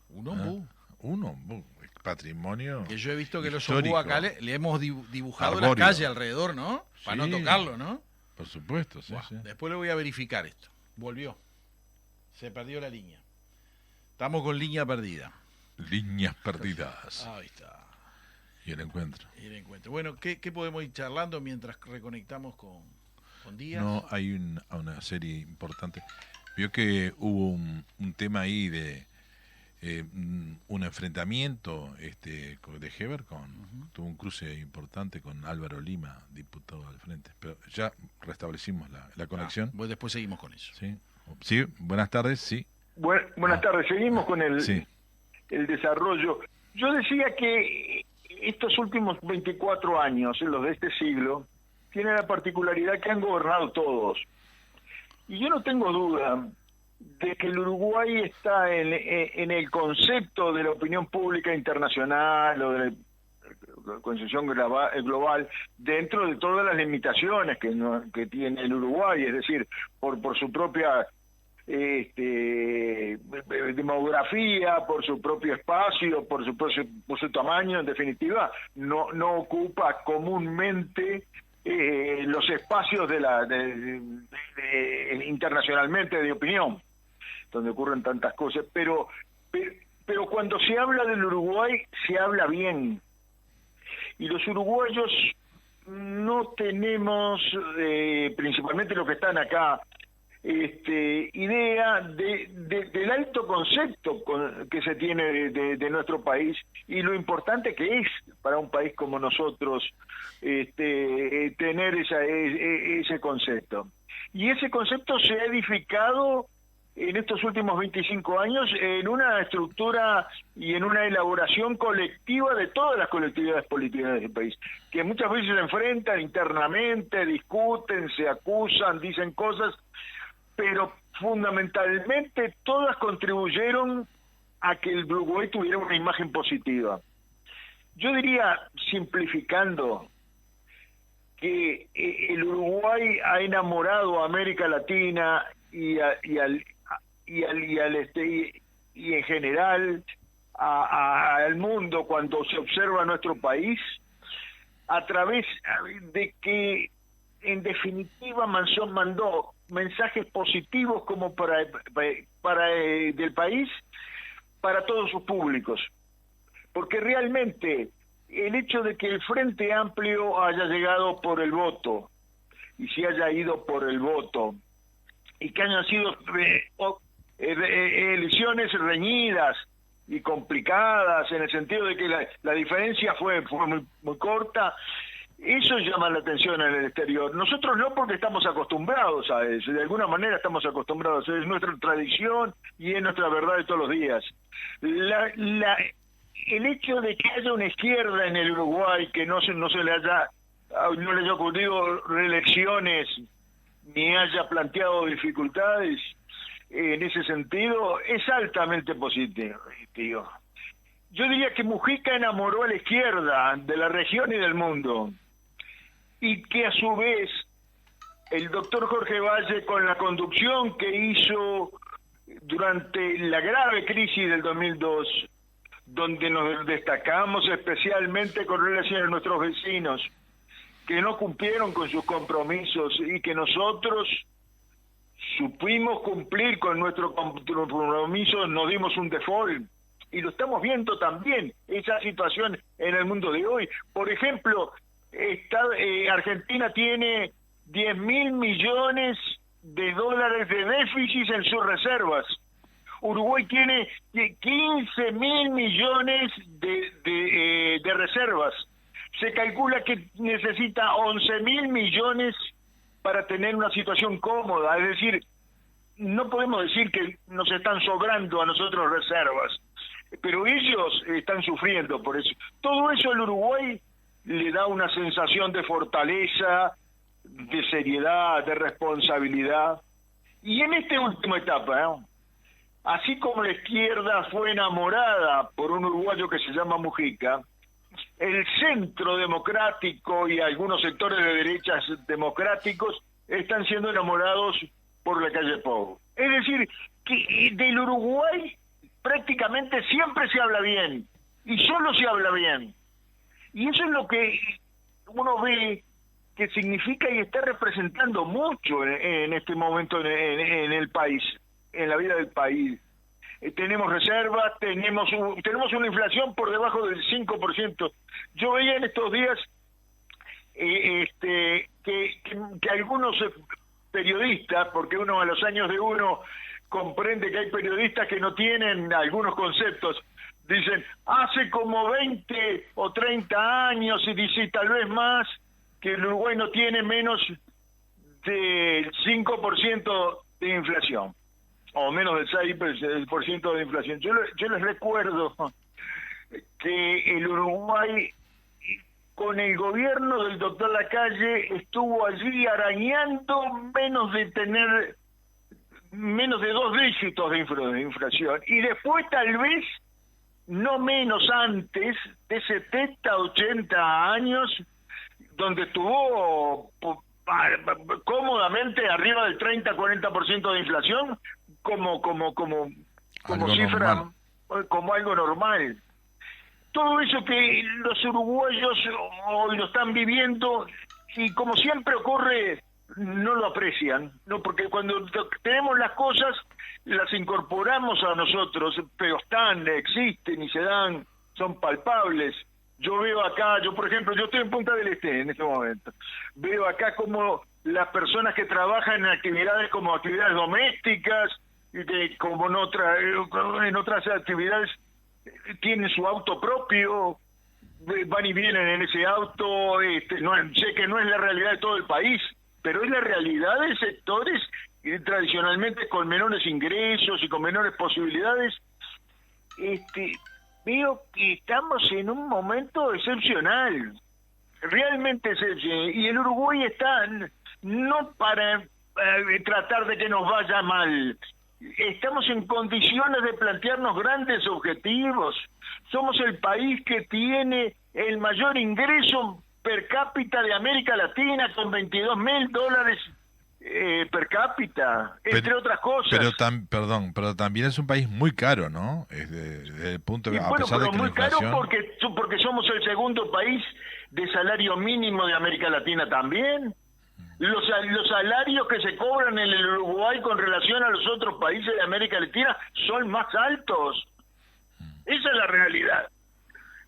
Un ombú. Un ombú. Patrimonio. Que yo he visto que los histórico. ombú acá le hemos dibujado Arbóreo. la calle alrededor, ¿no? Para Sí. no tocarlo, ¿no? Por supuesto, sí, Buah, sí. Después le voy a verificar esto. Volvió. Se perdió la línea. Estamos con línea perdida. Líneas perdidas. Ahí está. Y el encuentro. Y el encuentro. Bueno, ¿qué podemos ir charlando mientras reconectamos con Díaz? No, hay una serie importante. Vio que hubo un tema ahí de un enfrentamiento de Heber tuvo un cruce importante con Álvaro Lima, diputado del Frente. Pero ya restablecimos la conexión. Pues después seguimos con eso. Sí, buenas tardes, sí. Buenas tardes, seguimos con el Sí. desarrollo. Yo decía que estos últimos 24 años, los de este siglo, tienen la particularidad que han gobernado todos. Y yo no tengo duda de que el Uruguay está en el concepto de la opinión pública internacional o de la concepción global dentro de todas las limitaciones que tiene el Uruguay, es decir, por su propia demografía, por su propio espacio, por su tamaño, en definitiva, no ocupa comúnmente los espacios internacionalmente de opinión, donde ocurren tantas cosas, pero cuando se habla del Uruguay, se habla bien. Y los uruguayos no tenemos, principalmente los que están acá, idea del alto concepto que se tiene de nuestro país y lo importante que es para un país como nosotros tener ese concepto. Y ese concepto se ha edificado en estos últimos 25 años en una estructura y en una elaboración colectiva de todas las colectividades políticas del país, que muchas veces se enfrentan internamente, discuten, se acusan, dicen cosas, pero fundamentalmente todas contribuyeron a que el Uruguay tuviera una imagen positiva. Yo diría, simplificando, que el Uruguay ha enamorado a América Latina y en general al mundo cuando se observa nuestro país a través de que en definitiva mandó mensajes positivos como para del país para todos sus públicos, porque realmente el hecho de que el Frente Amplio haya llegado por el voto y se haya ido por el voto y que hayan sido elecciones reñidas y complicadas en el sentido de que la diferencia fue muy corta, eso llama la atención en el exterior. Nosotros no, porque estamos acostumbrados a eso, de alguna manera estamos acostumbrados, es nuestra tradición y es nuestra verdad de todos los días. El hecho de que haya una izquierda en el Uruguay que no le haya ocurrido reelecciones ni haya planteado dificultades en ese sentido es altamente positivo. Yo diría que Mujica enamoró a la izquierda de la región y del mundo, y que a su vez el doctor Jorge Valle, con la conducción que hizo durante la grave crisis del 2002, donde nos destacamos especialmente con relación a nuestros vecinos, que no cumplieron con sus compromisos y que nosotros supimos cumplir con nuestro compromiso, nos dimos un default. Y lo estamos viendo también, esa situación en el mundo de hoy. Por ejemplo, Argentina tiene 10.000 millones de dólares de déficit en sus reservas. Uruguay tiene 15.000 millones de reservas. Se calcula que necesita 11.000 millones para tener una situación cómoda. Es decir, no podemos decir que nos están sobrando a nosotros reservas, pero ellos están sufriendo por eso. Todo eso al Uruguay le da una sensación de fortaleza, de seriedad, de responsabilidad. Y en esta última etapa, así como la izquierda fue enamorada por un uruguayo que se llama Mujica, el centro democrático y algunos sectores de derechas democráticos están siendo enamorados por la calle Pou. Es decir, que del Uruguay prácticamente siempre se habla bien, y solo se habla bien. Y eso es lo que uno ve que significa y está representando mucho en este momento en el país, en la vida del país. Tenemos reservas, tenemos una inflación por debajo del 5%. Yo veía en estos días que algunos periodistas, porque uno a los años de uno comprende que hay periodistas que no tienen algunos conceptos, dicen, hace como 20 o 30 años, y dice tal vez más, que el Uruguay no tiene menos del 5% de inflación, o menos del 6% de inflación. Yo les recuerdo que el Uruguay, con el gobierno del doctor Lacalle, estuvo allí arañando menos de 2 dígitos de inflación, y después tal vez no menos antes de 70, 80 años, donde estuvo cómodamente arriba del 30-40% de inflación, como cifra normal. Como algo normal. Todo eso que los uruguayos hoy lo están viviendo, y como siempre ocurre, no lo aprecian, no, porque cuando tenemos las cosas las incorporamos a nosotros, pero existen y se dan, son palpables. Yo veo acá, por ejemplo, yo estoy en Punta del Este en este momento, veo acá como las personas que trabajan en actividades como actividades domésticas, como en otras actividades, tienen su auto propio, van y vienen en ese auto. Sé que no es la realidad de todo el país, pero es la realidad de sectores tradicionalmente con menores ingresos y con menores posibilidades. Veo que estamos en un momento excepcional, realmente excepcional, y el Uruguay está no para tratar de que nos vaya mal. Estamos en condiciones de plantearnos grandes objetivos. Somos el país que tiene el mayor ingreso per cápita de América Latina, con $22.000 per cápita, entre otras cosas. Pero también es un país muy caro, ¿no? Desde el punto de, a pesar de que muy la inflación... caro porque somos el segundo país de salario mínimo de América Latina también. Los salarios que se cobran en el Uruguay con relación a los otros países de América Latina son más altos. Esa es la realidad.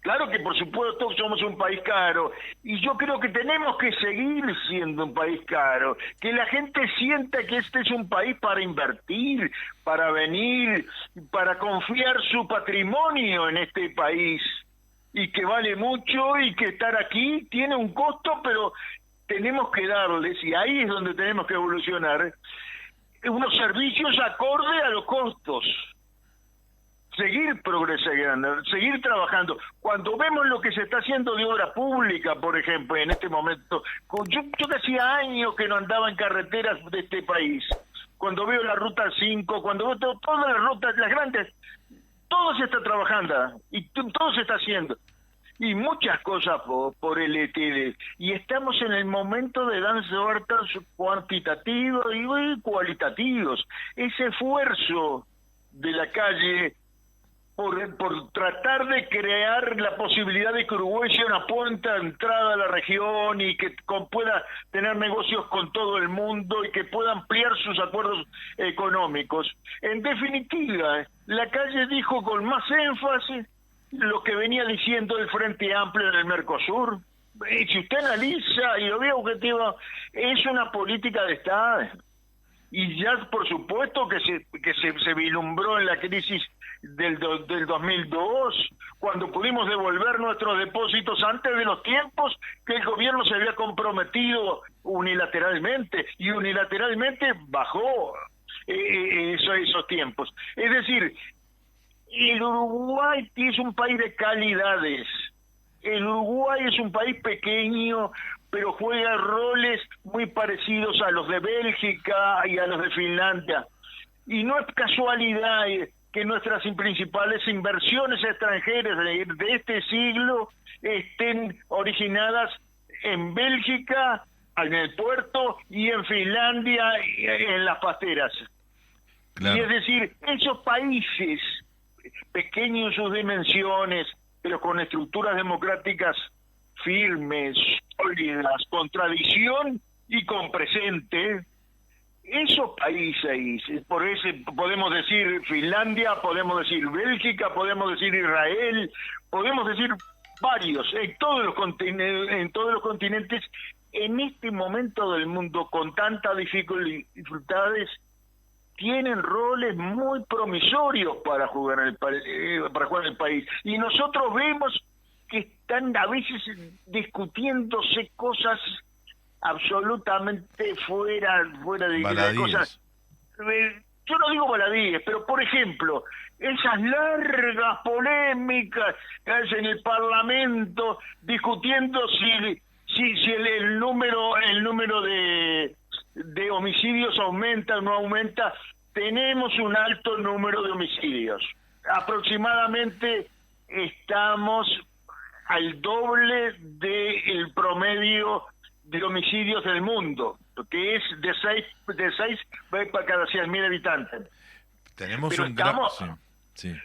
Claro que por supuesto somos un país caro, y yo creo que tenemos que seguir siendo un país caro, que la gente sienta que este es un país para invertir, para venir, para confiar su patrimonio en este país, y que vale mucho, y que estar aquí tiene un costo, pero tenemos que darles, y ahí es donde tenemos que evolucionar, unos servicios acorde a los costos. Seguir progresando, seguir trabajando. Cuando vemos lo que se está haciendo de obra pública, por ejemplo, en este momento, yo que hacía años que no andaba en carreteras de este país, cuando veo la Ruta 5, cuando veo todas las rutas, las grandes, todo se está trabajando y todo se está haciendo. y muchas cosas por el ETD. Y estamos en el momento de dar saltos cuantitativos y cualitativos. Ese esfuerzo de la calle por tratar de crear la posibilidad de que Uruguay sea una puerta de entrada a la región y que pueda tener negocios con todo el mundo y que pueda ampliar sus acuerdos económicos. En definitiva, la calle dijo con más énfasis lo que venía diciendo el Frente Amplio en el Mercosur. Si usted analiza y lo ve objetivo, es una política de Estado. Y ya por supuesto que se vislumbró en la crisis del 2002, cuando pudimos devolver nuestros depósitos antes de los tiempos que el gobierno se había comprometido unilateralmente, y unilateralmente bajó esos tiempos. Es decir, el Uruguay es un país de calidades. El Uruguay es un país pequeño, pero juega roles muy parecidos a los de Bélgica y a los de Finlandia. Y no es casualidad que nuestras principales inversiones extranjeras de este siglo estén originadas en Bélgica, en el puerto, y en Finlandia, en las pasteras. Claro. Y es decir, esos países pequeños en sus dimensiones, pero con estructuras democráticas firmes, sólidas, con tradición y con presente, esos países, por eso podemos decir Finlandia, podemos decir Bélgica, podemos decir Israel, podemos decir varios, en todos los continentes, en este momento del mundo con tantas dificultades, tienen roles muy promisorios para jugar en el país. Y nosotros vemos que están a veces discutiéndose cosas absolutamente fuera de cosas. Yo no digo baladíes, pero por ejemplo, esas largas polémicas que hay en el Parlamento discutiendo si el número de homicidios aumenta o no aumenta. Tenemos un alto número de homicidios. Aproximadamente estamos al doble del promedio de homicidios del mundo, que es de 6 para cada 100.000 habitantes. Tenemos pero un sí.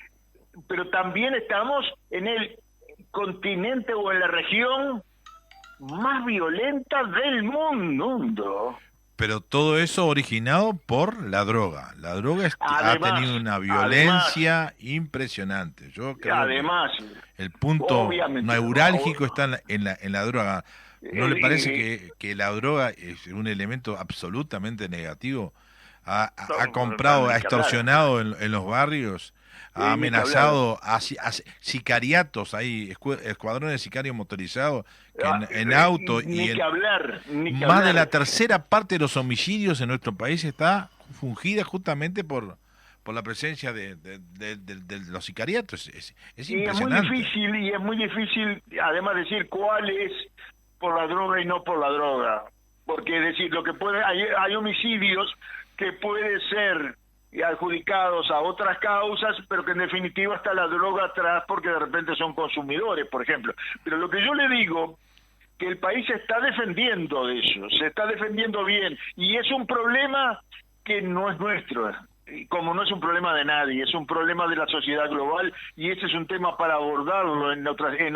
Pero también estamos en el continente o en la región más violenta del mundo. Pero todo eso originado por la droga. La droga ha tenido una violencia impresionante. Yo creo además, que el punto neurálgico está en la droga. ¿No le parece que la droga es un elemento absolutamente negativo? Ha comprado, ha extorsionado en los barrios, ha amenazado a sicariatos, hay escuadrones de sicarios motorizados que en auto, y más de la tercera parte de los homicidios en nuestro país está fungida justamente por la presencia de los sicariatos. Es impresionante. Es muy difícil además decir cuál es por la droga y no por la droga, porque es decir, hay homicidios que pueden ser adjudicados a otras causas, pero que en definitiva está la droga atrás porque de repente son consumidores, por ejemplo. Pero lo que yo le digo, que el país se está defendiendo de eso, se está defendiendo bien, y es un problema que no es nuestro, como no es un problema de nadie, es un problema de la sociedad global, y ese es un tema para abordarlo en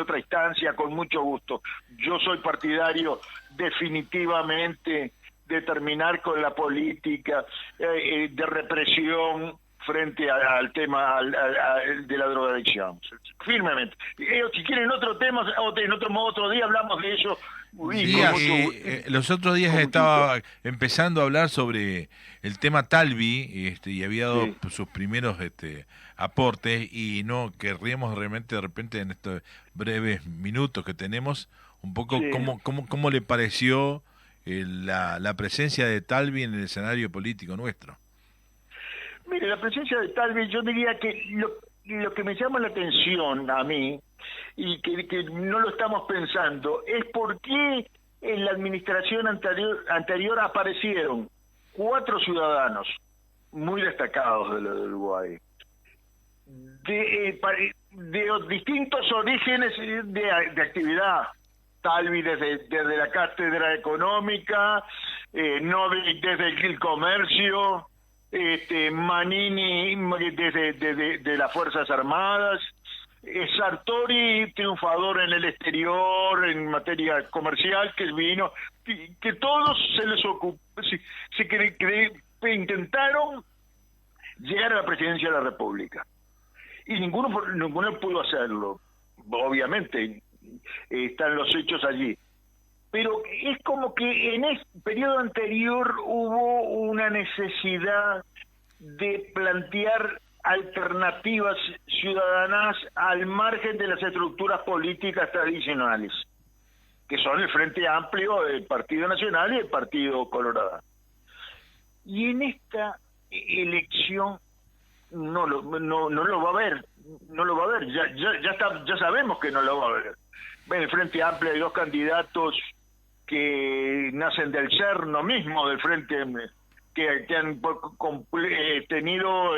otra instancia con mucho gusto. Yo soy partidario definitivamente de terminar con la política de represión frente al tema de la drogadicción, firmemente. Si quieren otro tema, otro día hablamos de eso. Los otros días estaba empezando a hablar sobre el tema Talvi, y había dado sus primeros aportes, y no querríamos realmente de repente en estos breves minutos que tenemos un poco cómo le pareció la presencia de Talvi en el escenario político nuestro. Mire, la presencia de Talvi, yo diría que lo que me llama la atención a mí, y que no lo estamos pensando, es por qué en la administración anterior aparecieron 4 ciudadanos muy destacados de Uruguay, de distintos orígenes de actividad. Talvi desde la cátedra económica, Novi desde el comercio, Manini de las Fuerzas Armadas, Sartori triunfador en el exterior en materia comercial, que vino, que todos se les ocupó, intentaron llegar a la presidencia de la República y ninguno pudo hacerlo. Obviamente están los hechos allí, pero es como que en este periodo anterior hubo una necesidad de plantear alternativas ciudadanas al margen de las estructuras políticas tradicionales, que son el Frente Amplio, el Partido Nacional y el Partido Colorado. Y en esta elección no lo va a haber, ya sabemos que no lo va a haber. En el Frente Amplio hay dos candidatos que nacen del yerno mismo del Frente, que han tenido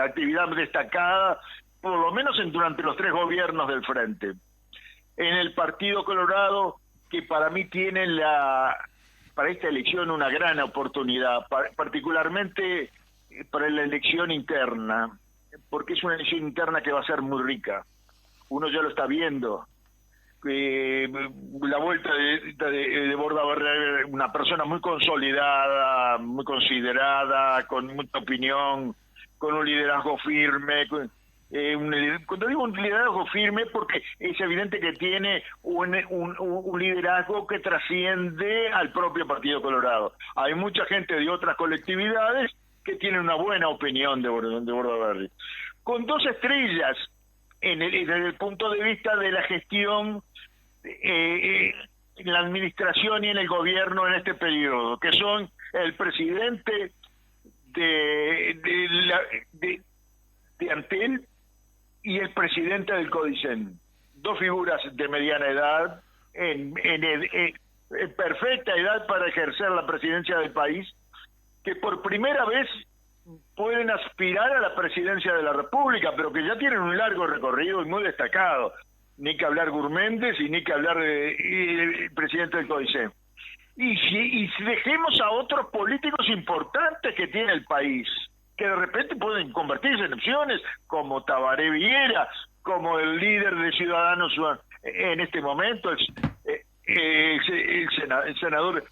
actividad destacada, por lo menos durante los 3 gobiernos del Frente. En el Partido Colorado, que para mí tiene para esta elección una gran oportunidad, particularmente para la elección interna, porque es una elección interna que va a ser muy rica. Uno ya lo está viendo. La vuelta de Bordaberry, una persona muy consolidada, muy considerada, con mucha opinión, con un liderazgo firme. Cuando digo un liderazgo firme, porque es evidente que tiene un liderazgo que trasciende al propio Partido Colorado. Hay mucha gente de otras colectividades que tienen una buena opinión de Bordaberry. Con 2 estrellas desde el punto de vista de la gestión en la administración y en el gobierno en este periodo, que son el presidente de Antel y el presidente del Codicen, 2 figuras de mediana edad, en perfecta edad para ejercer la presidencia del país, que por primera vez pueden aspirar a la presidencia de la República, pero que ya tienen un largo recorrido y muy destacado. Ni que hablar Gurméndez y ni que hablar del presidente del Codicen. Y si dejemos a otros políticos importantes que tiene el país, que de repente pueden convertirse en opciones, como Tabaré Viera, como el líder de Ciudadanos en este momento, el senador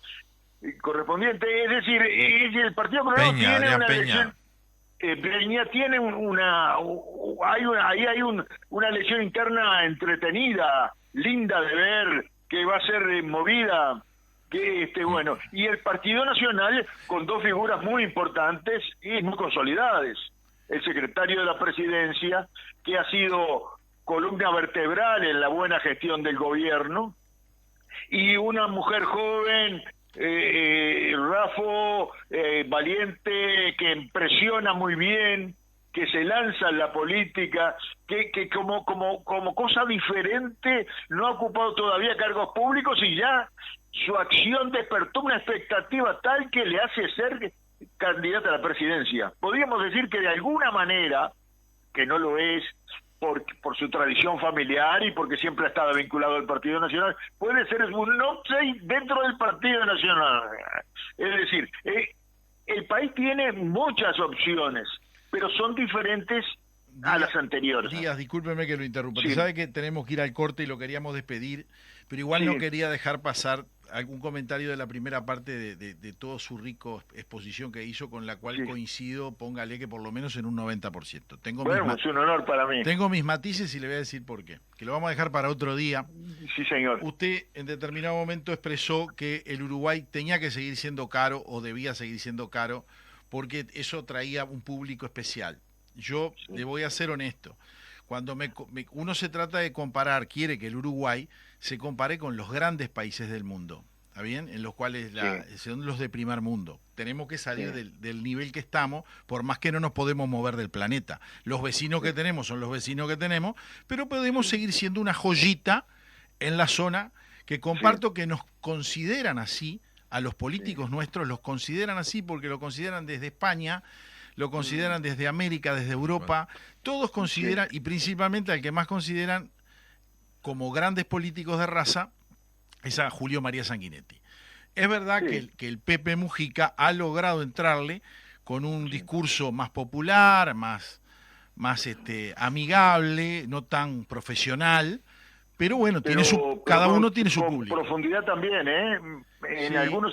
correspondiente. Es decir, el Partido Colorado tiene una elección. Peña tiene una elección interna entretenida, linda de ver, que va a ser movida, y el Partido Nacional con 2 figuras muy importantes y muy consolidadas. El secretario de la Presidencia, que ha sido columna vertebral en la buena gestión del gobierno, y una mujer joven, Rafo, valiente, que impresiona muy bien, que se lanza en la política, que como cosa diferente no ha ocupado todavía cargos públicos y ya su acción despertó una expectativa tal que le hace ser candidata a la presidencia. Podríamos decir que de alguna manera, que no lo es, por su tradición familiar y porque siempre ha estado vinculado al Partido Nacional, puede ser un outsider dentro del Partido Nacional. Es decir, el país tiene muchas opciones, pero son diferentes a las anteriores. Díaz, discúlpeme que lo interrumpa. Sí. Sabe que tenemos que ir al corte y lo queríamos despedir, pero igual Sí. no quería dejar pasar algún comentario de la primera parte de toda su rico exposición que hizo, con la cual Sí. coincido, póngale que por lo menos en un 90%. Bueno, es un honor para mí. Tengo mis matices y le voy a decir por qué, que lo vamos a dejar para otro día. Sí, señor. Usted en determinado momento expresó que el Uruguay tenía que seguir siendo caro o debía seguir siendo caro porque eso traía un público especial. Yo le voy a ser honesto. Cuando uno se trata de comparar, quiere que el Uruguay se compare con los grandes países del mundo, ¿está bien? En los cuales son los de primer mundo. Tenemos que salir del nivel que estamos, por más que no nos podemos mover del planeta. Los vecinos que tenemos son los vecinos que tenemos, pero podemos seguir siendo una joyita en la zona, que comparto que nos consideran así, a los políticos nuestros los consideran así porque lo consideran desde España, lo consideran desde América, desde Europa, todos consideran, y principalmente al que más consideran como grandes políticos de raza, es a Julio María Sanguinetti. Es verdad que el Pepe Mujica ha logrado entrarle con un discurso más popular, más amigable, no tan profesional, pero bueno, cada uno tiene su público. Con profundidad también, en algunos,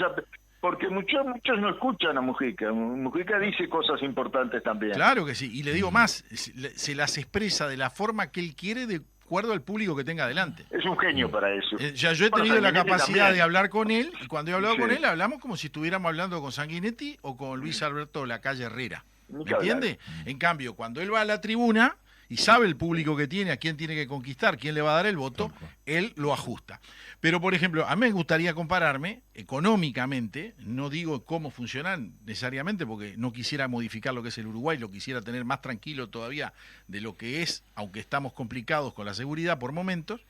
porque muchos no escuchan a Mujica. Mujica dice cosas importantes también. Claro que sí, y le digo más, se las expresa de la forma que él quiere de acuerdo al público que tenga delante. Es un genio para eso. Ya yo he tenido la capacidad también de hablar con él, y cuando he hablado con él, hablamos como si estuviéramos hablando con Sanguinetti o con Luis Alberto Lacalle Herrera. ¿Me entiende? En cambio, cuando él va a la tribuna y sabe el público que tiene, a quién tiene que conquistar, quién le va a dar el voto, él lo ajusta. Pero, por ejemplo, a mí me gustaría compararme económicamente, no digo cómo funcionan necesariamente, porque no quisiera modificar lo que es el Uruguay, lo quisiera tener más tranquilo todavía de lo que es, aunque estamos complicados con la seguridad por momentos,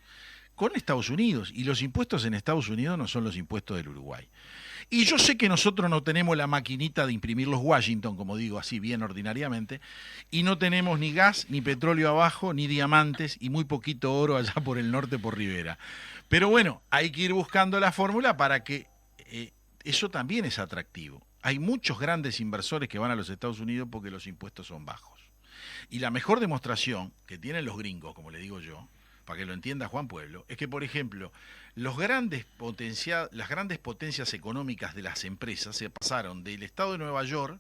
con Estados Unidos. Y los impuestos en Estados Unidos no son los impuestos del Uruguay. Y yo sé que nosotros no tenemos la maquinita de imprimir los Washington, como digo así bien ordinariamente, y no tenemos ni gas, ni petróleo abajo, ni diamantes, y muy poquito oro allá por el norte, por Rivera. Pero bueno, hay que ir buscando la fórmula para que eso también es atractivo. Hay muchos grandes inversores que van a los Estados Unidos porque los impuestos son bajos. Y la mejor demostración que tienen los gringos, como le digo yo, para que lo entienda Juan Pueblo, es que, por ejemplo, las grandes potencias económicas de las empresas se pasaron del estado de Nueva York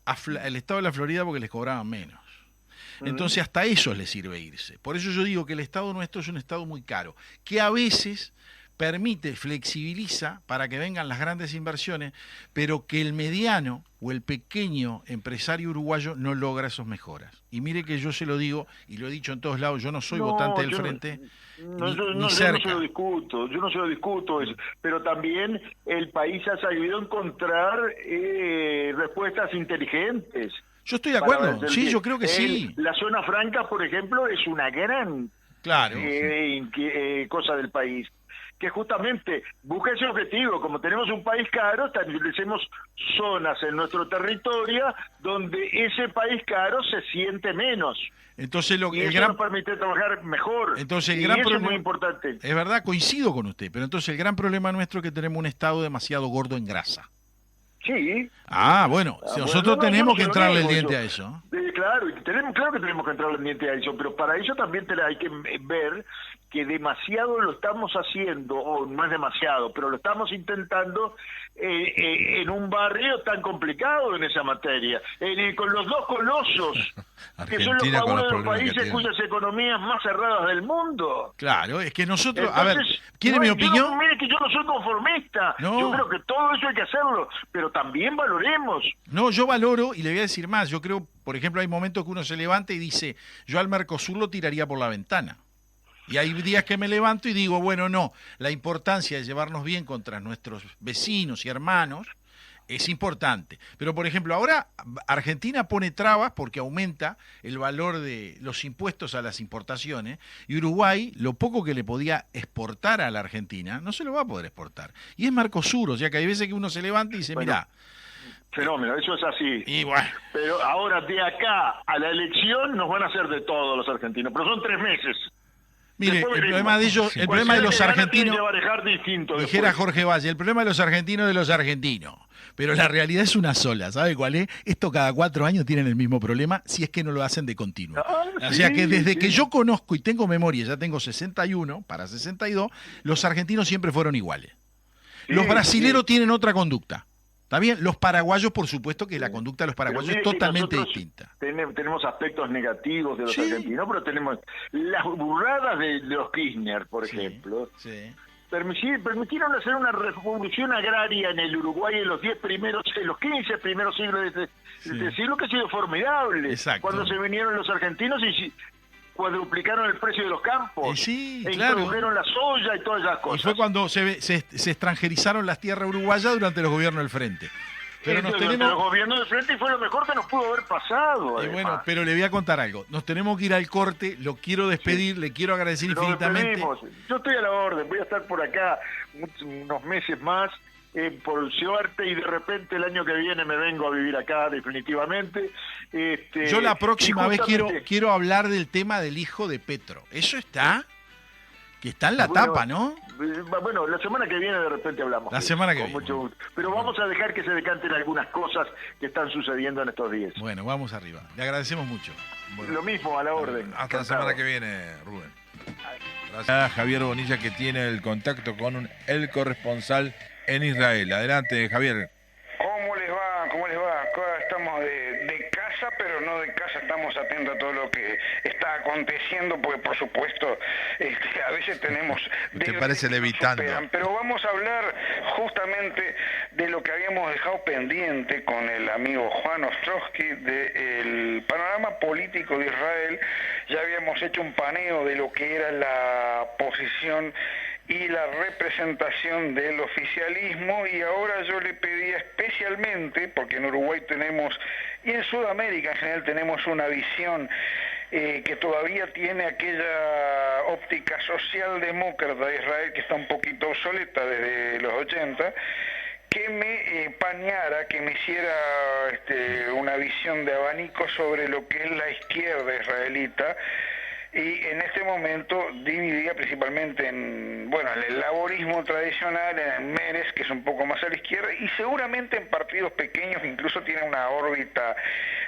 al estado de la Florida porque les cobraban menos. Entonces hasta eso les sirve irse. Por eso yo digo que el estado nuestro es un estado muy caro, que a veces permite, flexibiliza para que vengan las grandes inversiones, pero que el mediano o el pequeño empresario uruguayo no logra esas mejoras. Y mire que yo se lo digo, y lo he dicho en todos lados, yo no soy votante del Frente, ni cerca. Yo no se lo discuto, pero también el país ha sabido encontrar respuestas inteligentes. Yo estoy de acuerdo, sí, yo creo que sí. La zona franca, por ejemplo, es una gran cosa del país, que justamente busca ese objetivo. Como tenemos un país caro, establecemos zonas en nuestro territorio donde ese país caro se siente menos. Entonces eso nos permite trabajar mejor. Entonces eso es muy importante. Es verdad, coincido con usted, pero entonces el gran problema nuestro es que tenemos un Estado demasiado gordo en grasa. Sí. Bueno, nosotros tenemos que entrarle el diente a eso. Claro que tenemos que entrarle el diente a eso, pero para eso también hay que ver que demasiado lo estamos haciendo, o no es demasiado, pero lo estamos intentando en un barrio tan complicado en esa materia, con los dos colosos, que son uno de los países cuyas economías más cerradas del mundo. Claro, es que nosotros, entonces, ¿quiere mi opinión? Mire que yo no soy conformista, yo creo que todo eso hay que hacerlo, pero también valoremos. No, yo valoro, y le voy a decir más, yo creo, por ejemplo, hay momentos que uno se levanta y dice, yo al Mercosur lo tiraría por la ventana. Y hay días que me levanto y digo, bueno, no, la importancia de llevarnos bien contra nuestros vecinos y hermanos es importante. Pero, por ejemplo, ahora Argentina pone trabas porque aumenta el valor de los impuestos a las importaciones, y Uruguay, lo poco que le podía exportar a la Argentina, no se lo va a poder exportar. Y es Mercosur, o sea que hay veces que uno se levanta y dice, mirá. Fenómeno, eso es así. Y bueno. Pero ahora, de acá a la elección, nos van a hacer de todos los argentinos, pero son 3 meses. Mire, el problema de ellos, el problema de los argentinos, dijera Jorge Valle, el problema de los argentinos es de los argentinos, pero la realidad es una sola, ¿sabe cuál es? Esto cada 4 años tienen el mismo problema si es que no lo hacen de continuo. O sea que desde que yo conozco y tengo memoria, ya tengo 61 para 62, los argentinos siempre fueron iguales. Los brasileros tienen otra conducta. ¿Está bien? Los paraguayos, por supuesto que la conducta de los paraguayos es totalmente distinta. Tenemos aspectos negativos de los argentinos, pero tenemos las burradas de los Kirchner, por ejemplo. Sí. Permitieron hacer una revolución agraria en el Uruguay en los 15 primeros siglos de este siglo, que ha sido formidable. Exacto. Cuando se vinieron los argentinos y cuadruplicaron el precio de los campos, introdujeron la soya y todas esas cosas. Y fue cuando se extranjerizaron las tierras uruguayas durante los gobiernos del Frente. Pero los gobiernos del Frente fue lo mejor que nos pudo haber pasado. Bueno, pero le voy a contar algo. Nos tenemos que ir al corte, lo quiero despedir, le quiero agradecer infinitamente. Yo estoy a la orden, voy a estar por acá unos meses más. por suerte, y de repente el año que viene me vengo a vivir acá definitivamente. Yo la próxima vez justamente, quiero hablar del tema del hijo de Petro. ¿Eso está? Que está en la tapa, ¿no? Bueno, la semana que viene de repente hablamos. La semana que con viene. Mucho gusto. Pero vamos a dejar que se decanten algunas cosas que están sucediendo en estos días. Bueno, vamos arriba. Le agradecemos mucho. Bueno, Lo mismo, a la orden. hasta la Encantado. semana que viene, Rubén. Gracias a Javier Bonilla, que tiene el contacto con el corresponsal en Israel. Adelante, Javier. ¿Cómo les va? ¿Cómo les va? Acá estamos de casa, pero no de casa, estamos atentos a todo lo que está aconteciendo, porque por supuesto a veces tenemos... Usted parece levitando. Pero vamos a hablar justamente de lo que habíamos dejado pendiente con el amigo Juan Ostrowski, del panorama político de Israel. Ya habíamos hecho un paneo de lo que era la posición y la representación del oficialismo, y ahora yo le pedía especialmente, porque en Uruguay tenemos, y en Sudamérica en general tenemos una visión que todavía tiene aquella óptica socialdemócrata de Israel que está un poquito obsoleta desde los 80, que me pañara, que me hiciera una visión de abanico sobre lo que es la izquierda israelita. Y en este momento dividía principalmente en, el laborismo tradicional, en Meretz, que es un poco más a la izquierda, y seguramente en partidos pequeños que incluso tienen una órbita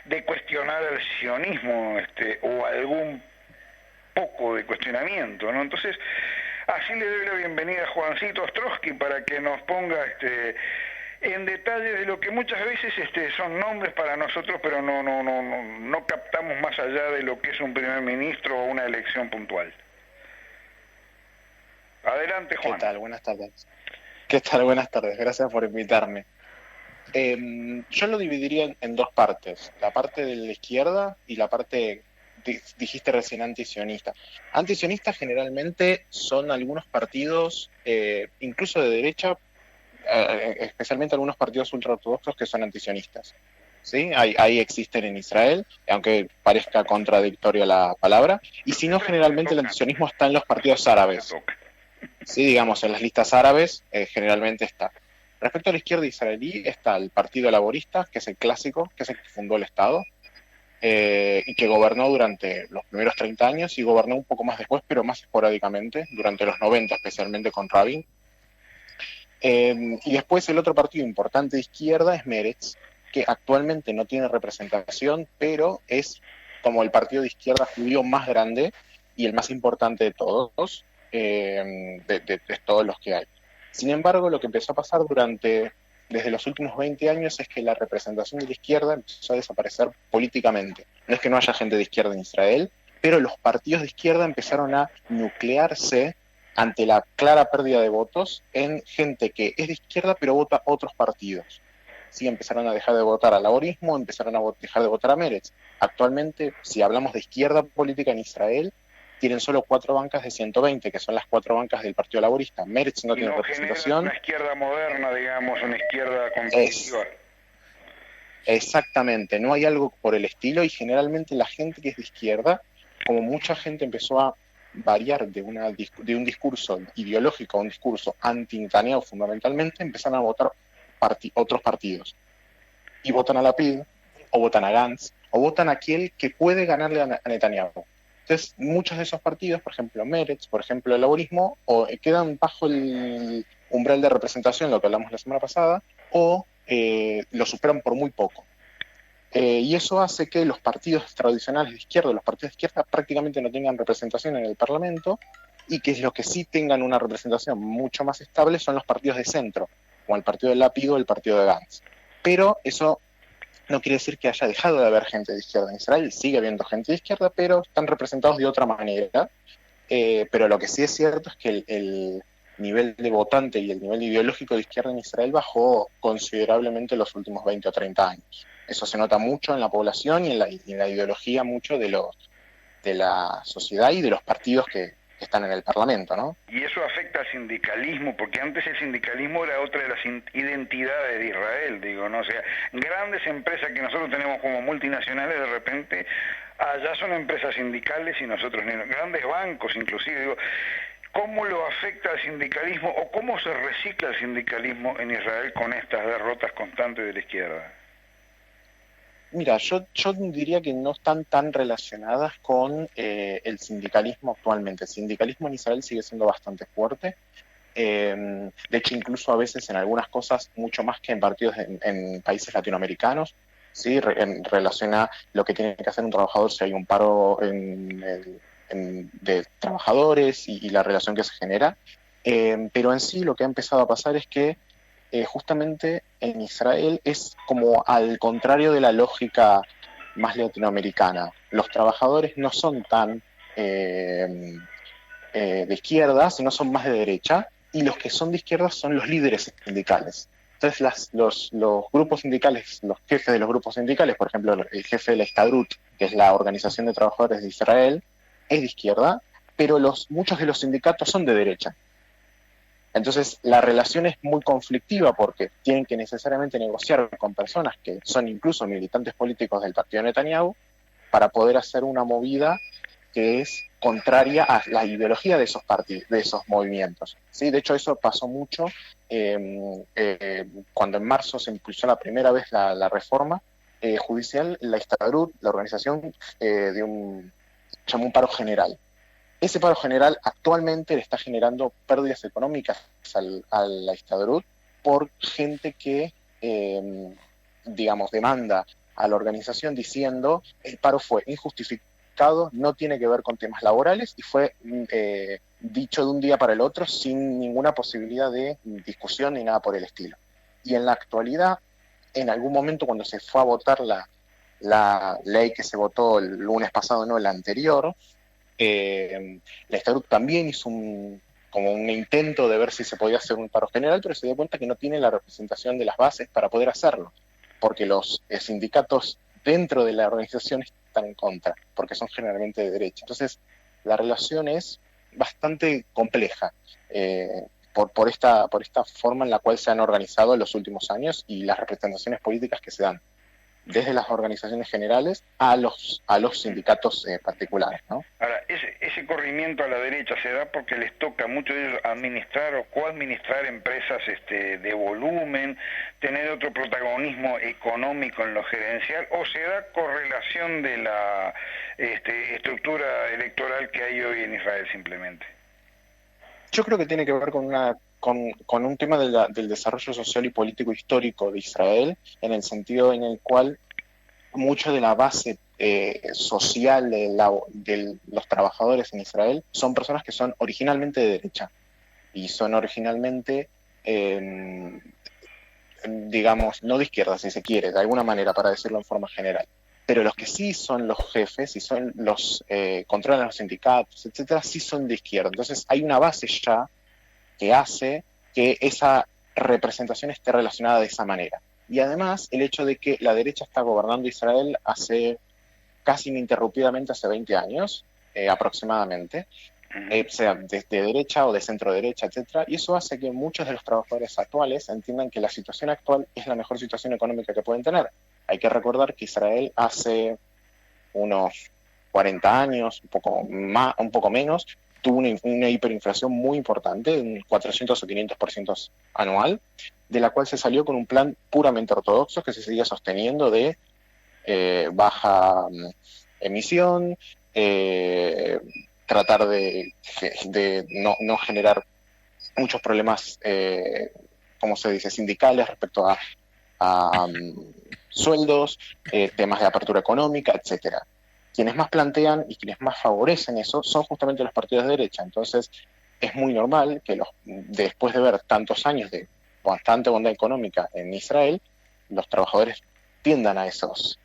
de cuestionar el sionismo, o algún poco de cuestionamiento, ¿no? Entonces, así le doy la bienvenida a Juancito Ostrowski para que nos ponga en detalle de lo que muchas veces son nombres para nosotros, pero no captamos más allá de lo que es un primer ministro o una elección puntual. Adelante, Juan. ¿Qué tal? Buenas tardes. ¿Qué tal? Buenas tardes. Gracias por invitarme. Yo lo dividiría en dos partes. La parte de la izquierda y la parte, dijiste recién, antisionista. Antisionistas generalmente son algunos partidos, incluso de derecha, especialmente algunos partidos ultraortodoxos que son antisionistas. ¿Sí? Ahí existen en Israel, aunque parezca contradictoria la palabra, y si no, generalmente el antisionismo está en los partidos árabes. Sí, digamos, en las listas árabes generalmente está. Respecto a la izquierda israelí, está el Partido Laborista, que es el clásico, que es el que fundó el Estado, y que gobernó durante los primeros 30 años y gobernó un poco más después, pero más esporádicamente, durante los 90, especialmente con Rabin. Y después el otro partido importante de izquierda es Meretz, que actualmente no tiene representación, pero es como el partido de izquierda judío más grande y el más importante de todos, de todos los que hay. Sin embargo, lo que empezó a pasar desde los últimos 20 años es que la representación de la izquierda empezó a desaparecer políticamente. No es que no haya gente de izquierda en Israel, pero los partidos de izquierda empezaron a nuclearse ante la clara pérdida de votos en gente que es de izquierda pero vota a otros partidos. Sí, empezaron a dejar de votar al laborismo, empezaron a dejar de votar a Meretz. Actualmente, si hablamos de izquierda política en Israel, tienen solo 4 bancas de 120, que son las 4 bancas del Partido Laborista. Meretz no tiene representación. Una izquierda moderna, digamos, una izquierda competitiva. Exactamente, no hay algo por el estilo, y generalmente la gente que es de izquierda, como mucha gente empezó a variar de un discurso ideológico a un discurso anti-Netanyahu fundamentalmente, empezaron a votar otros partidos. Y votan a Lapid, o votan a Gantz, o votan a aquel que puede ganarle a Netanyahu. Entonces, muchos de esos partidos, por ejemplo Meretz, por ejemplo el laborismo, o quedan bajo el umbral de representación, lo que hablamos la semana pasada, o lo superan por muy poco. Y eso hace que los partidos tradicionales de izquierda, los partidos de izquierda, prácticamente no tengan representación en el Parlamento, y que los que sí tengan una representación mucho más estable son los partidos de centro, como el partido de Lapid o el partido de Gantz. Pero eso no quiere decir que haya dejado de haber gente de izquierda en Israel, sigue habiendo gente de izquierda, pero están representados de otra manera. Pero lo que sí es cierto es que el nivel de votante y el nivel ideológico de izquierda en Israel bajó considerablemente en los últimos 20 o 30 años. Eso se nota mucho en la población y en la ideología mucho de la sociedad y de los partidos que están en el Parlamento, ¿no? Y eso afecta al sindicalismo, porque antes el sindicalismo era otra de las identidades de Israel, digo, ¿no? O sea, grandes empresas que nosotros tenemos como multinacionales, de repente allá son empresas sindicales y nosotros grandes bancos inclusive, digo, ¿cómo lo afecta al sindicalismo o cómo se recicla el sindicalismo en Israel con estas derrotas constantes de la izquierda? Mira, yo diría que no están tan relacionadas con el sindicalismo actualmente. El sindicalismo en Israel sigue siendo bastante fuerte. De hecho, incluso a veces en algunas cosas, mucho más que en partidos en países latinoamericanos, ¿sí? En relación a lo que tiene que hacer un trabajador si hay un paro de trabajadores y la relación que se genera. Pero en sí lo que ha empezado a pasar es que justamente en Israel es como al contrario de la lógica más latinoamericana. Los trabajadores no son tan de izquierda, sino son más de derecha, y los que son de izquierda son los líderes sindicales. Entonces los grupos sindicales, los jefes de los grupos sindicales, por ejemplo, el jefe de la Histadrut, que es la Organización de Trabajadores de Israel, es de izquierda, pero muchos de los sindicatos son de derecha. Entonces la relación es muy conflictiva porque tienen que necesariamente negociar con personas que son incluso militantes políticos del partido de Netanyahu para poder hacer una movida que es contraria a la ideología de esos partidos, de esos movimientos. ¿Sí? De hecho, eso pasó mucho cuando en marzo se impulsó la primera vez la reforma judicial. La Histadrut, la organización, llamó un paro general. Ese paro general actualmente le está generando pérdidas económicas a la Histadrut por gente que, demanda a la organización diciendo el paro fue injustificado, no tiene que ver con temas laborales y fue dicho de un día para el otro sin ninguna posibilidad de discusión ni nada por el estilo. Y en la actualidad, en algún momento cuando se fue a votar la ley que se votó el lunes pasado, no la anterior, la Histadrut también hizo como un intento de ver si se podía hacer un paro general, pero se dio cuenta que no tiene la representación de las bases para poder hacerlo, porque los sindicatos dentro de la organización están en contra, porque son generalmente de derecha. Entonces, la relación es bastante compleja por esta forma en la cual se han organizado en los últimos años y las representaciones políticas que se dan, desde las organizaciones generales a los sindicatos particulares, ¿no? Ahora, ese corrimiento a la derecha se da porque les toca a muchos de ellos administrar o coadministrar empresas de volumen, tener otro protagonismo económico en lo gerencial, o se da correlación de la estructura electoral que hay hoy en Israel simplemente. Yo creo que tiene que ver con un tema del desarrollo social y político histórico de Israel, en el sentido en el cual mucho de la base social de los trabajadores en Israel son personas que son originalmente de derecha y son originalmente, no de izquierda, si se quiere, de alguna manera, para decirlo en forma general. Pero los que sí son los jefes y son los controlan los sindicatos, etcétera, sí son de izquierda. Entonces hay una base ya que hace que esa representación esté relacionada de esa manera. Y además, el hecho de que la derecha está gobernando Israel casi ininterrumpidamente hace 20 años, aproximadamente, sea de derecha o de centro derecha, etcétera, y eso hace que muchos de los trabajadores actuales entiendan que la situación actual es la mejor situación económica que pueden tener. Hay que recordar que Israel hace unos 40 años, un poco menos, tuvo una hiperinflación muy importante, un 400 o 500% anual, de la cual se salió con un plan puramente ortodoxo que se seguía sosteniendo de baja emisión, tratar de no generar muchos problemas, ¿cómo se dice?, sindicales respecto a sueldos, temas de apertura económica, etcétera. Quienes más plantean y quienes más favorecen eso son justamente los partidos de derecha. Entonces, es muy normal que después de ver tantos años de bastante bondad económica en Israel, los trabajadores tiendan a esas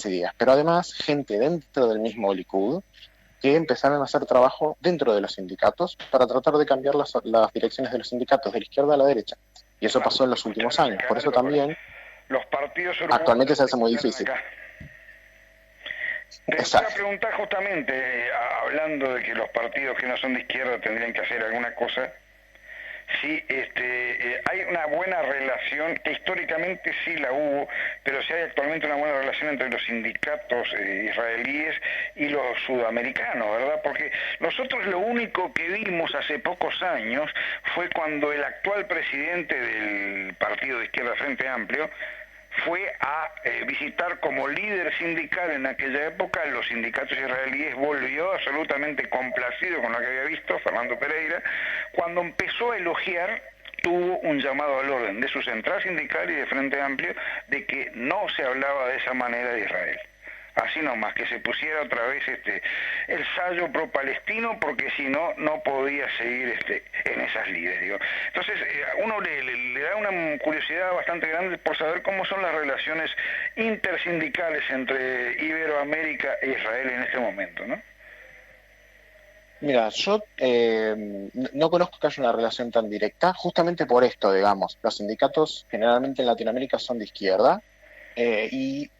ideas. Pero además, gente dentro del mismo Likud que empezaron a hacer trabajo dentro de los sindicatos para tratar de cambiar las direcciones de los sindicatos de la izquierda a la derecha. Y eso pasó en los últimos años. Por eso también los partidos actualmente se hace muy difícil. Te voy a preguntar justamente, hablando de que los partidos que no son de izquierda tendrían que hacer alguna cosa, si hay una buena relación, que históricamente sí la hubo, pero si hay actualmente una buena relación entre los sindicatos israelíes y los sudamericanos, ¿verdad? Porque nosotros lo único que vimos hace pocos años fue cuando el actual presidente del partido de izquierda Frente Amplio fue a visitar como líder sindical en aquella época los sindicatos israelíes, volvió absolutamente complacido con lo que había visto, Fernando Pereira, cuando empezó a elogiar, tuvo un llamado al orden de su central sindical y de Frente Amplio de que no se hablaba de esa manera de Israel. Así nomás, que se pusiera otra vez el sallo pro-palestino, porque si no, no podía seguir en esas lides, digo. Entonces, uno le da una curiosidad bastante grande por saber cómo son las relaciones intersindicales entre Iberoamérica e Israel en este momento, ¿no? Mira, yo no conozco que haya una relación tan directa, justamente por esto, digamos. Los sindicatos generalmente en Latinoamérica son de izquierda, y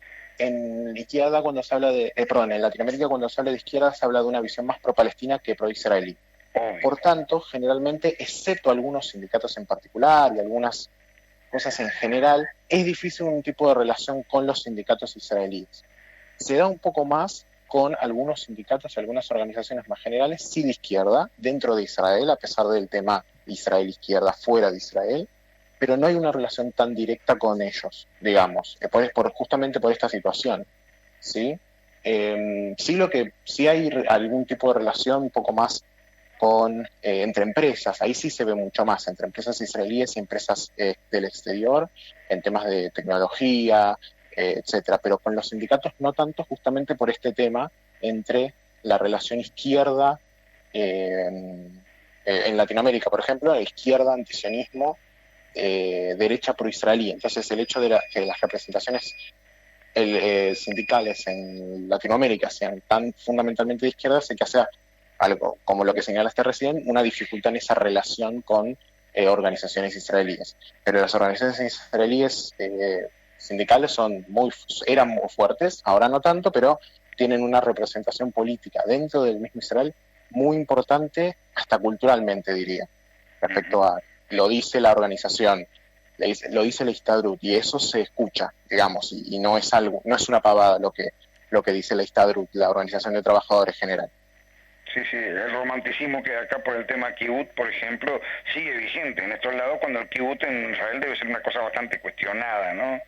en izquierda cuando se habla en Latinoamérica cuando se habla de izquierda se habla de una visión más pro-palestina que pro-israelí. Por tanto, generalmente, excepto algunos sindicatos en particular y algunas cosas en general, es difícil un tipo de relación con los sindicatos israelíes. Se da un poco más con algunos sindicatos y algunas organizaciones más generales, sí de izquierda, dentro de Israel, a pesar del tema Israel-izquierda fuera de Israel, pero no hay una relación tan directa con ellos, digamos, justamente por esta situación, ¿sí? Sí hay algún tipo de relación un poco más entre empresas, ahí sí se ve mucho más, entre empresas israelíes y empresas del exterior, en temas de tecnología, etcétera, pero con los sindicatos no tanto, justamente por este tema entre la relación izquierda, en Latinoamérica, por ejemplo, izquierda, antisionismo, derecha pro-israelí. Entonces el hecho de que las representaciones sindicales en Latinoamérica sean tan fundamentalmente de izquierda hace que sea algo, como lo que señalaste recién, una dificultad en esa relación con organizaciones israelíes. Pero las organizaciones israelíes sindicales eran muy fuertes, ahora no tanto, pero tienen una representación política dentro del mismo Israel muy importante, hasta culturalmente diría, respecto a lo dice la organización, lo dice la Histadrut, y eso se escucha, digamos, y no es una pavada lo que dice la Histadrut, la Organización de Trabajadores General. Sí, el romanticismo que acá por el tema kibbutz, por ejemplo, sigue vigente en estos lados, cuando el kibbutz en Israel debe ser una cosa bastante cuestionada, ¿no?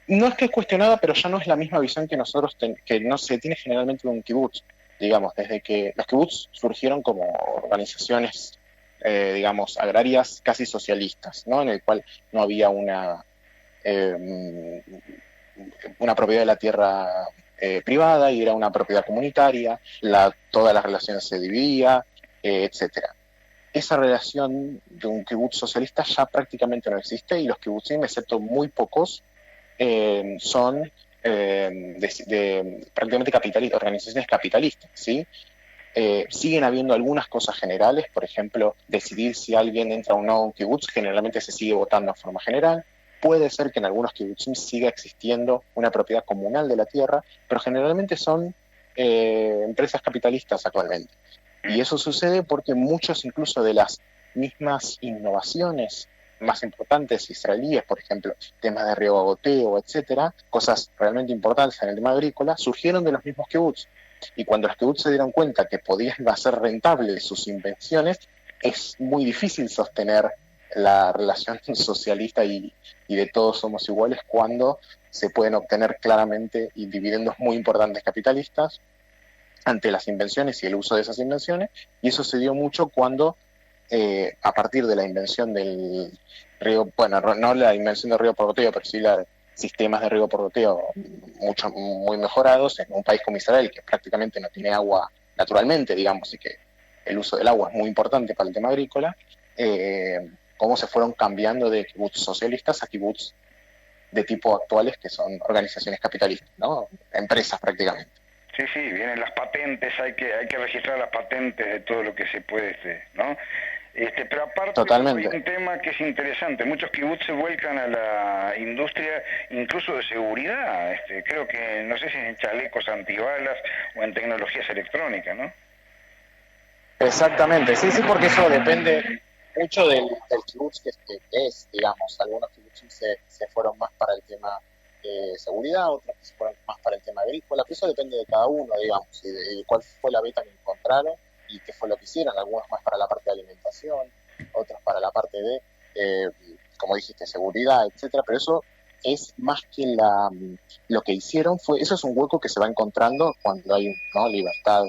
No es que es cuestionada, pero ya no es la misma visión que nosotros que no se tiene generalmente de un kibutz. Digamos, desde que los kibutz surgieron como organizaciones, digamos, agrarias casi socialistas, ¿no? En el cual no había una propiedad de la tierra privada y era una propiedad comunitaria, todas las relaciones se dividían, etcétera. Esa relación de un kibutz socialista ya prácticamente no existe, y los kibutzim, excepto muy pocos, son prácticamente organizaciones capitalistas, ¿sí? Siguen habiendo algunas cosas generales, por ejemplo, decidir si alguien entra o no a un kibutz, generalmente se sigue votando en forma general. Puede ser que en algunos kibutzim siga existiendo una propiedad comunal de la tierra, pero generalmente son empresas capitalistas actualmente. Y eso sucede porque muchos incluso de las mismas innovaciones más importantes israelíes, por ejemplo, temas de riego a goteo, etcétera, cosas realmente importantes en el tema agrícola, surgieron de los mismos kibutz. Y cuando los kibutz se dieron cuenta que podían hacer rentables sus invenciones, es muy difícil sostener la relación socialista y de todos somos iguales cuando se pueden obtener claramente dividendos muy importantes capitalistas ante las invenciones y el uso de esas invenciones, y eso se dio mucho cuando a partir de la invención del riego, bueno, no la invención del riego por goteo, pero sí los sistemas de riego por goteo muy mejorados en un país como Israel, que prácticamente no tiene agua naturalmente, digamos, y que el uso del agua es muy importante para el tema agrícola, cómo se fueron cambiando de kibutz socialistas a kibutz de tipo actuales, que son organizaciones capitalistas, ¿no? Empresas prácticamente. Sí, vienen las patentes, hay que registrar las patentes de todo lo que se puede, ¿no? Pero aparte Totalmente. hay un tema que es interesante, muchos kibutz se vuelcan a la industria incluso de seguridad, creo que, no sé si en chalecos antibalas o en tecnologías electrónicas, ¿no? Exactamente, sí, porque eso depende mucho del kibutz que es, digamos, algunos kibutzim se fueron más para el tema seguridad, otros que se fueron más para el tema agrícola, pero eso depende de cada uno, digamos, y de cuál fue la beta que encontraron y qué fue lo que hicieron, algunos más para la parte de alimentación, otros para la parte de, como dijiste, seguridad, etcétera, pero eso es más que lo que hicieron eso es un hueco que se va encontrando cuando hay, ¿no?, libertad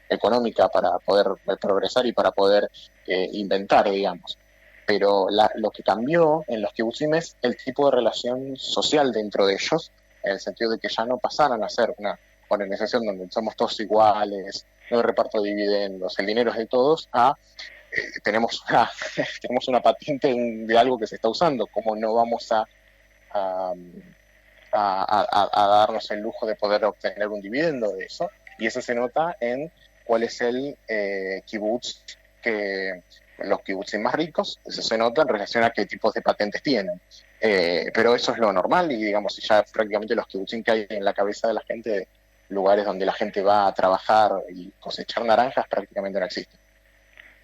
económica para poder progresar y para poder inventar, digamos. Pero lo que cambió en los kibutzim es el tipo de relación social dentro de ellos, en el sentido de que ya no pasaron a ser una organización donde somos todos iguales, no hay reparto de dividendos, el dinero es de todos, tenemos una patente de algo que se está usando, ¿cómo no vamos a darnos el lujo de poder obtener un dividendo de eso? Y eso se nota en cuál es el kibutz que los kibutzim más ricos, eso se nota en relación a qué tipos de patentes tienen. Pero eso es lo normal y digamos, ya prácticamente los kibutzim que hay en la cabeza de la gente, lugares donde la gente va a trabajar y cosechar naranjas, prácticamente no existen.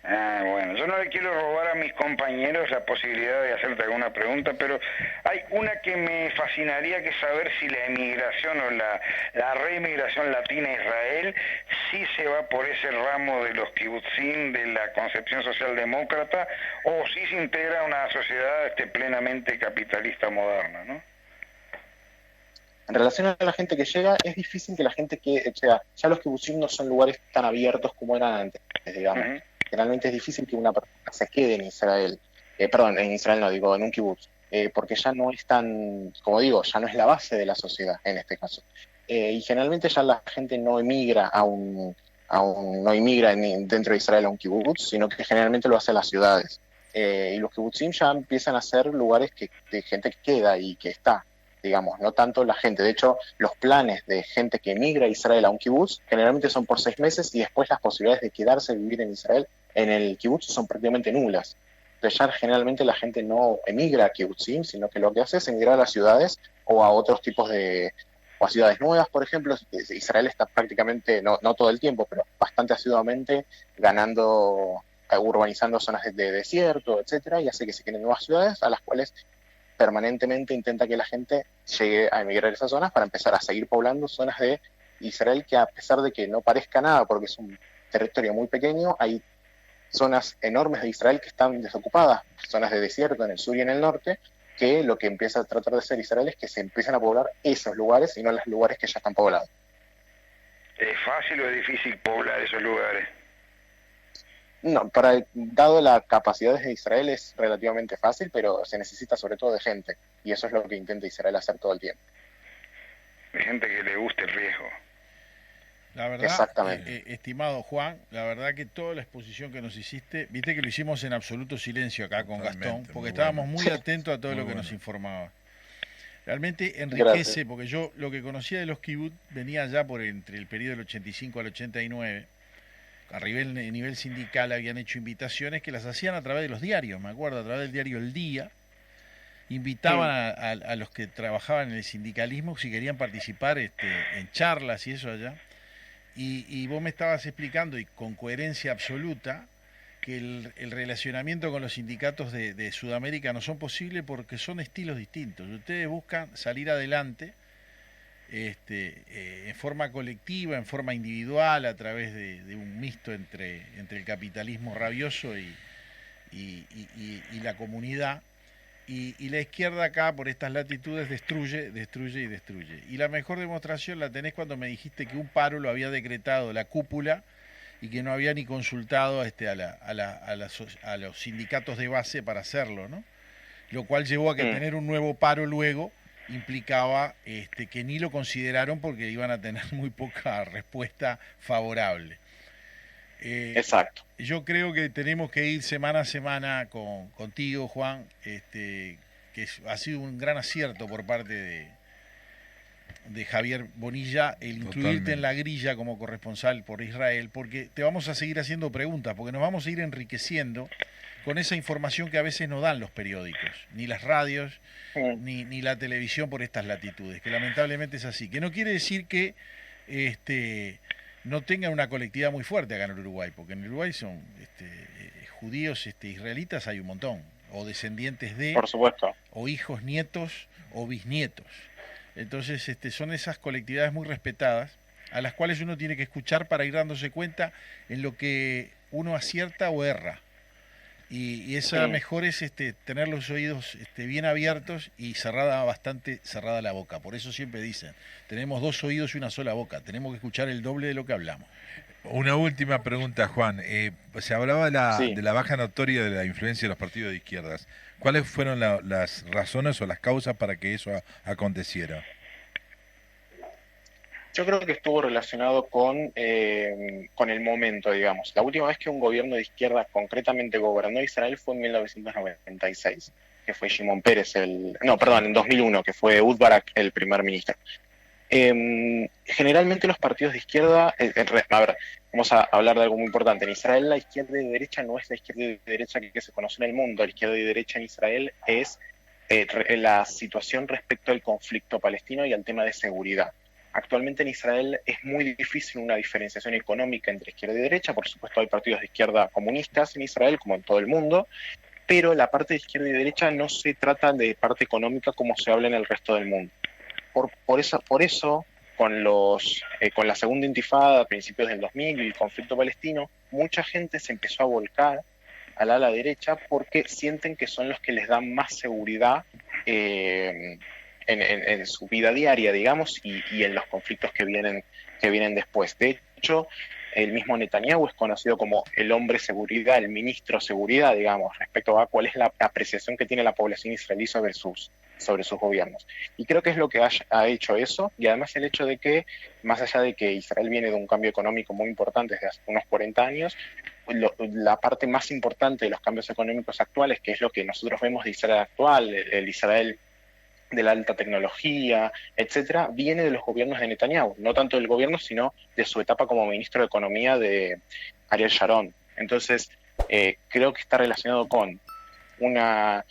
Bueno, yo no le quiero robar a mis compañeros la posibilidad de hacerte alguna pregunta, pero hay una que me fascinaría, que saber si la emigración o la reemigración latina a Israel sí se va por ese ramo de los kibutzim, de la concepción socialdemócrata, o si se integra a una sociedad plenamente capitalista moderna, ¿no? En relación a la gente que llega, es difícil que la gente o sea, ya los kibutzim no son lugares tan abiertos como eran antes, digamos. Uh-huh. Generalmente es difícil que una persona se quede en Israel, en Israel no, digo, en un kibutz, porque ya no es tan, como digo, ya no es la base de la sociedad en este caso. Y generalmente ya la gente no emigra no emigra dentro de Israel a un kibutz, sino que generalmente lo hace a las ciudades. Y los kibutzim ya empiezan a ser lugares de gente que queda y que está, digamos, no tanto la gente. De hecho, los planes de gente que emigra a Israel a un kibutz generalmente son por 6 meses y después las posibilidades de quedarse y vivir en Israel en el kibutz son prácticamente nulas. Entonces ya generalmente la gente no emigra a kibutzim, sino que lo que hace es emigrar a las ciudades o a otros tipos o a ciudades nuevas, por ejemplo. Israel está prácticamente, no todo el tiempo, pero bastante asiduamente urbanizando zonas de desierto, etcétera, y hace que se creen nuevas ciudades a las cuales permanentemente intenta que la gente llegue a emigrar a esas zonas para empezar a seguir poblando zonas de Israel que, a pesar de que no parezca nada porque es un territorio muy pequeño, hay zonas enormes de Israel que están desocupadas, zonas de desierto en el sur y en el norte, que lo que empieza a tratar de hacer Israel es que se empiezan a poblar esos lugares y no los lugares que ya están poblados. ¿Es fácil o es difícil poblar esos lugares? No, dado la capacidad de Israel es relativamente fácil, pero se necesita sobre todo de gente, y eso es lo que intenta Israel hacer todo el tiempo. De gente que le guste el riesgo. La verdad, estimado Juan, la verdad que toda la exposición que nos hiciste, viste que lo hicimos en absoluto silencio acá con Gastón, porque estábamos muy atentos a todo lo que nos informaba. Realmente enriquece, porque yo lo que conocía de los kibbutz venía ya entre el periodo del 85 al 89. A nivel sindical habían hecho invitaciones que las hacían a través de los diarios, me acuerdo, a través del diario El Día. Invitaban a los que trabajaban en el sindicalismo si querían participar en charlas y eso allá. Y vos me estabas explicando, y con coherencia absoluta, que el relacionamiento con los sindicatos de Sudamérica no son posibles porque son estilos distintos. Ustedes buscan salir adelante en forma colectiva, en forma individual, a través de un mixto entre el capitalismo rabioso y la comunidad. Y la izquierda acá, por estas latitudes, destruye. Y la mejor demostración la tenés cuando me dijiste que un paro lo había decretado la cúpula y que no había ni consultado a los sindicatos de base para hacerlo, ¿no? Lo cual llevó a que tener un nuevo paro luego implicaba que ni lo consideraron porque iban a tener muy poca respuesta favorable. Exacto. Yo creo que tenemos que ir semana a semana contigo, Juan, que ha sido un gran acierto por parte de Javier Bonilla el incluirte en la grilla como corresponsal por Israel, porque te vamos a seguir haciendo preguntas, porque nos vamos a ir enriqueciendo con esa información que a veces no dan los periódicos, ni las radios, ni la televisión por estas latitudes, que lamentablemente es así. Que no quiere decir que no tengan una colectividad muy fuerte acá en el Uruguay, porque en el Uruguay son judíos israelitas hay un montón, o descendientes de, Por supuesto. o hijos, nietos o bisnietos. Entonces son esas colectividades muy respetadas, a las cuales uno tiene que escuchar para ir dándose cuenta en lo que uno acierta o erra. Y esa Sí. mejor es tener los oídos bien abiertos y bastante cerrada la boca. Por eso siempre dicen, tenemos 2 oídos y una sola boca, tenemos que escuchar el doble de lo que hablamos. Una última pregunta, Juan. Se hablaba Sí. de la baja notoria de la influencia de los partidos de izquierdas. ¿Cuáles fueron las razones o las causas para que eso aconteciera? Yo creo que estuvo relacionado con el momento, digamos. La última vez que un gobierno de izquierda concretamente gobernó Israel fue en 1996, que fue Shimon Peres en 2001, que fue Ehud Barak el primer ministro. Generalmente los partidos de izquierda, a ver, vamos a hablar de algo muy importante. En Israel la izquierda y derecha no es la izquierda y derecha que se conoce en el mundo. La izquierda y derecha en Israel es la situación respecto al conflicto palestino y al tema de seguridad. Actualmente en Israel es muy difícil una diferenciación económica entre izquierda y derecha. Por supuesto hay partidos de izquierda comunistas en Israel, como en todo el mundo, pero la parte de izquierda y derecha no se trata de parte económica como se habla en el resto del mundo. Por eso con la segunda intifada a principios del 2000 y el conflicto palestino, mucha gente se empezó a volcar al ala derecha porque sienten que son los que les dan más seguridad en su vida diaria, digamos, y en los conflictos que vienen después. De hecho, el mismo Netanyahu es conocido como el hombre seguridad, el ministro seguridad, digamos, respecto a cuál es la apreciación que tiene la población israelí sobre sus gobiernos. Y creo que es lo que ha hecho eso, y además el hecho de que, más allá de que Israel viene de un cambio económico muy importante desde hace unos 40 años, la parte más importante de los cambios económicos actuales, que es lo que nosotros vemos de Israel actual, el Israel de la alta tecnología, etcétera, viene de los gobiernos de Netanyahu, no tanto del gobierno, sino de su etapa como ministro de Economía de Ariel Sharon. Entonces, creo que está relacionado con una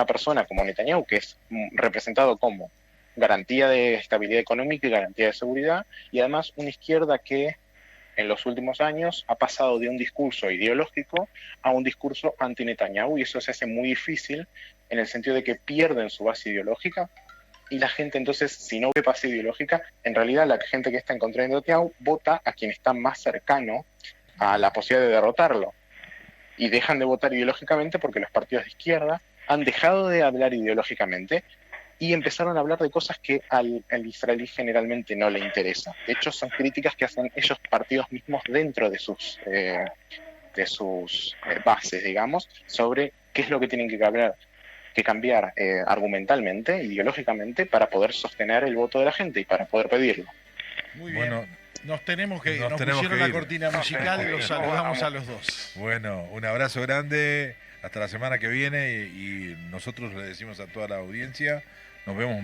persona como Netanyahu, que es representado como garantía de estabilidad económica y garantía de seguridad, y además una izquierda que en los últimos años ha pasado de un discurso ideológico a un discurso anti-Netanyahu, y eso se hace muy difícil en el sentido de que pierden su base ideológica, y la gente entonces, si no ve base ideológica, en realidad la gente que está en contra de Netanyahu vota a quien está más cercano a la posibilidad de derrotarlo, y dejan de votar ideológicamente porque los partidos de izquierda han dejado de hablar ideológicamente y empezaron a hablar de cosas que al israelí generalmente no le interesa. De hecho, son críticas que hacen ellos partidos mismos dentro de sus bases, digamos, sobre qué es lo que tienen que cambiar argumentalmente, ideológicamente, para poder sostener el voto de la gente y para poder pedirlo. Muy bien. Bueno, nos tenemos que nos nos tenemos pusieron que la ir. cortina musical, los saludamos a los dos. Bueno, un abrazo grande, hasta la semana que viene y nosotros le decimos a toda la audiencia, nos vemos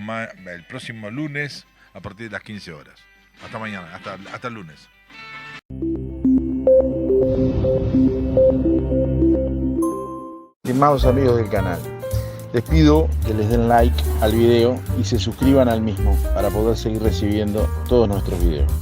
el próximo lunes a partir de las 15 horas. Hasta mañana, hasta el lunes. Estimados amigos del canal, les pido que les den like al video y se suscriban al mismo para poder seguir recibiendo todos nuestros videos.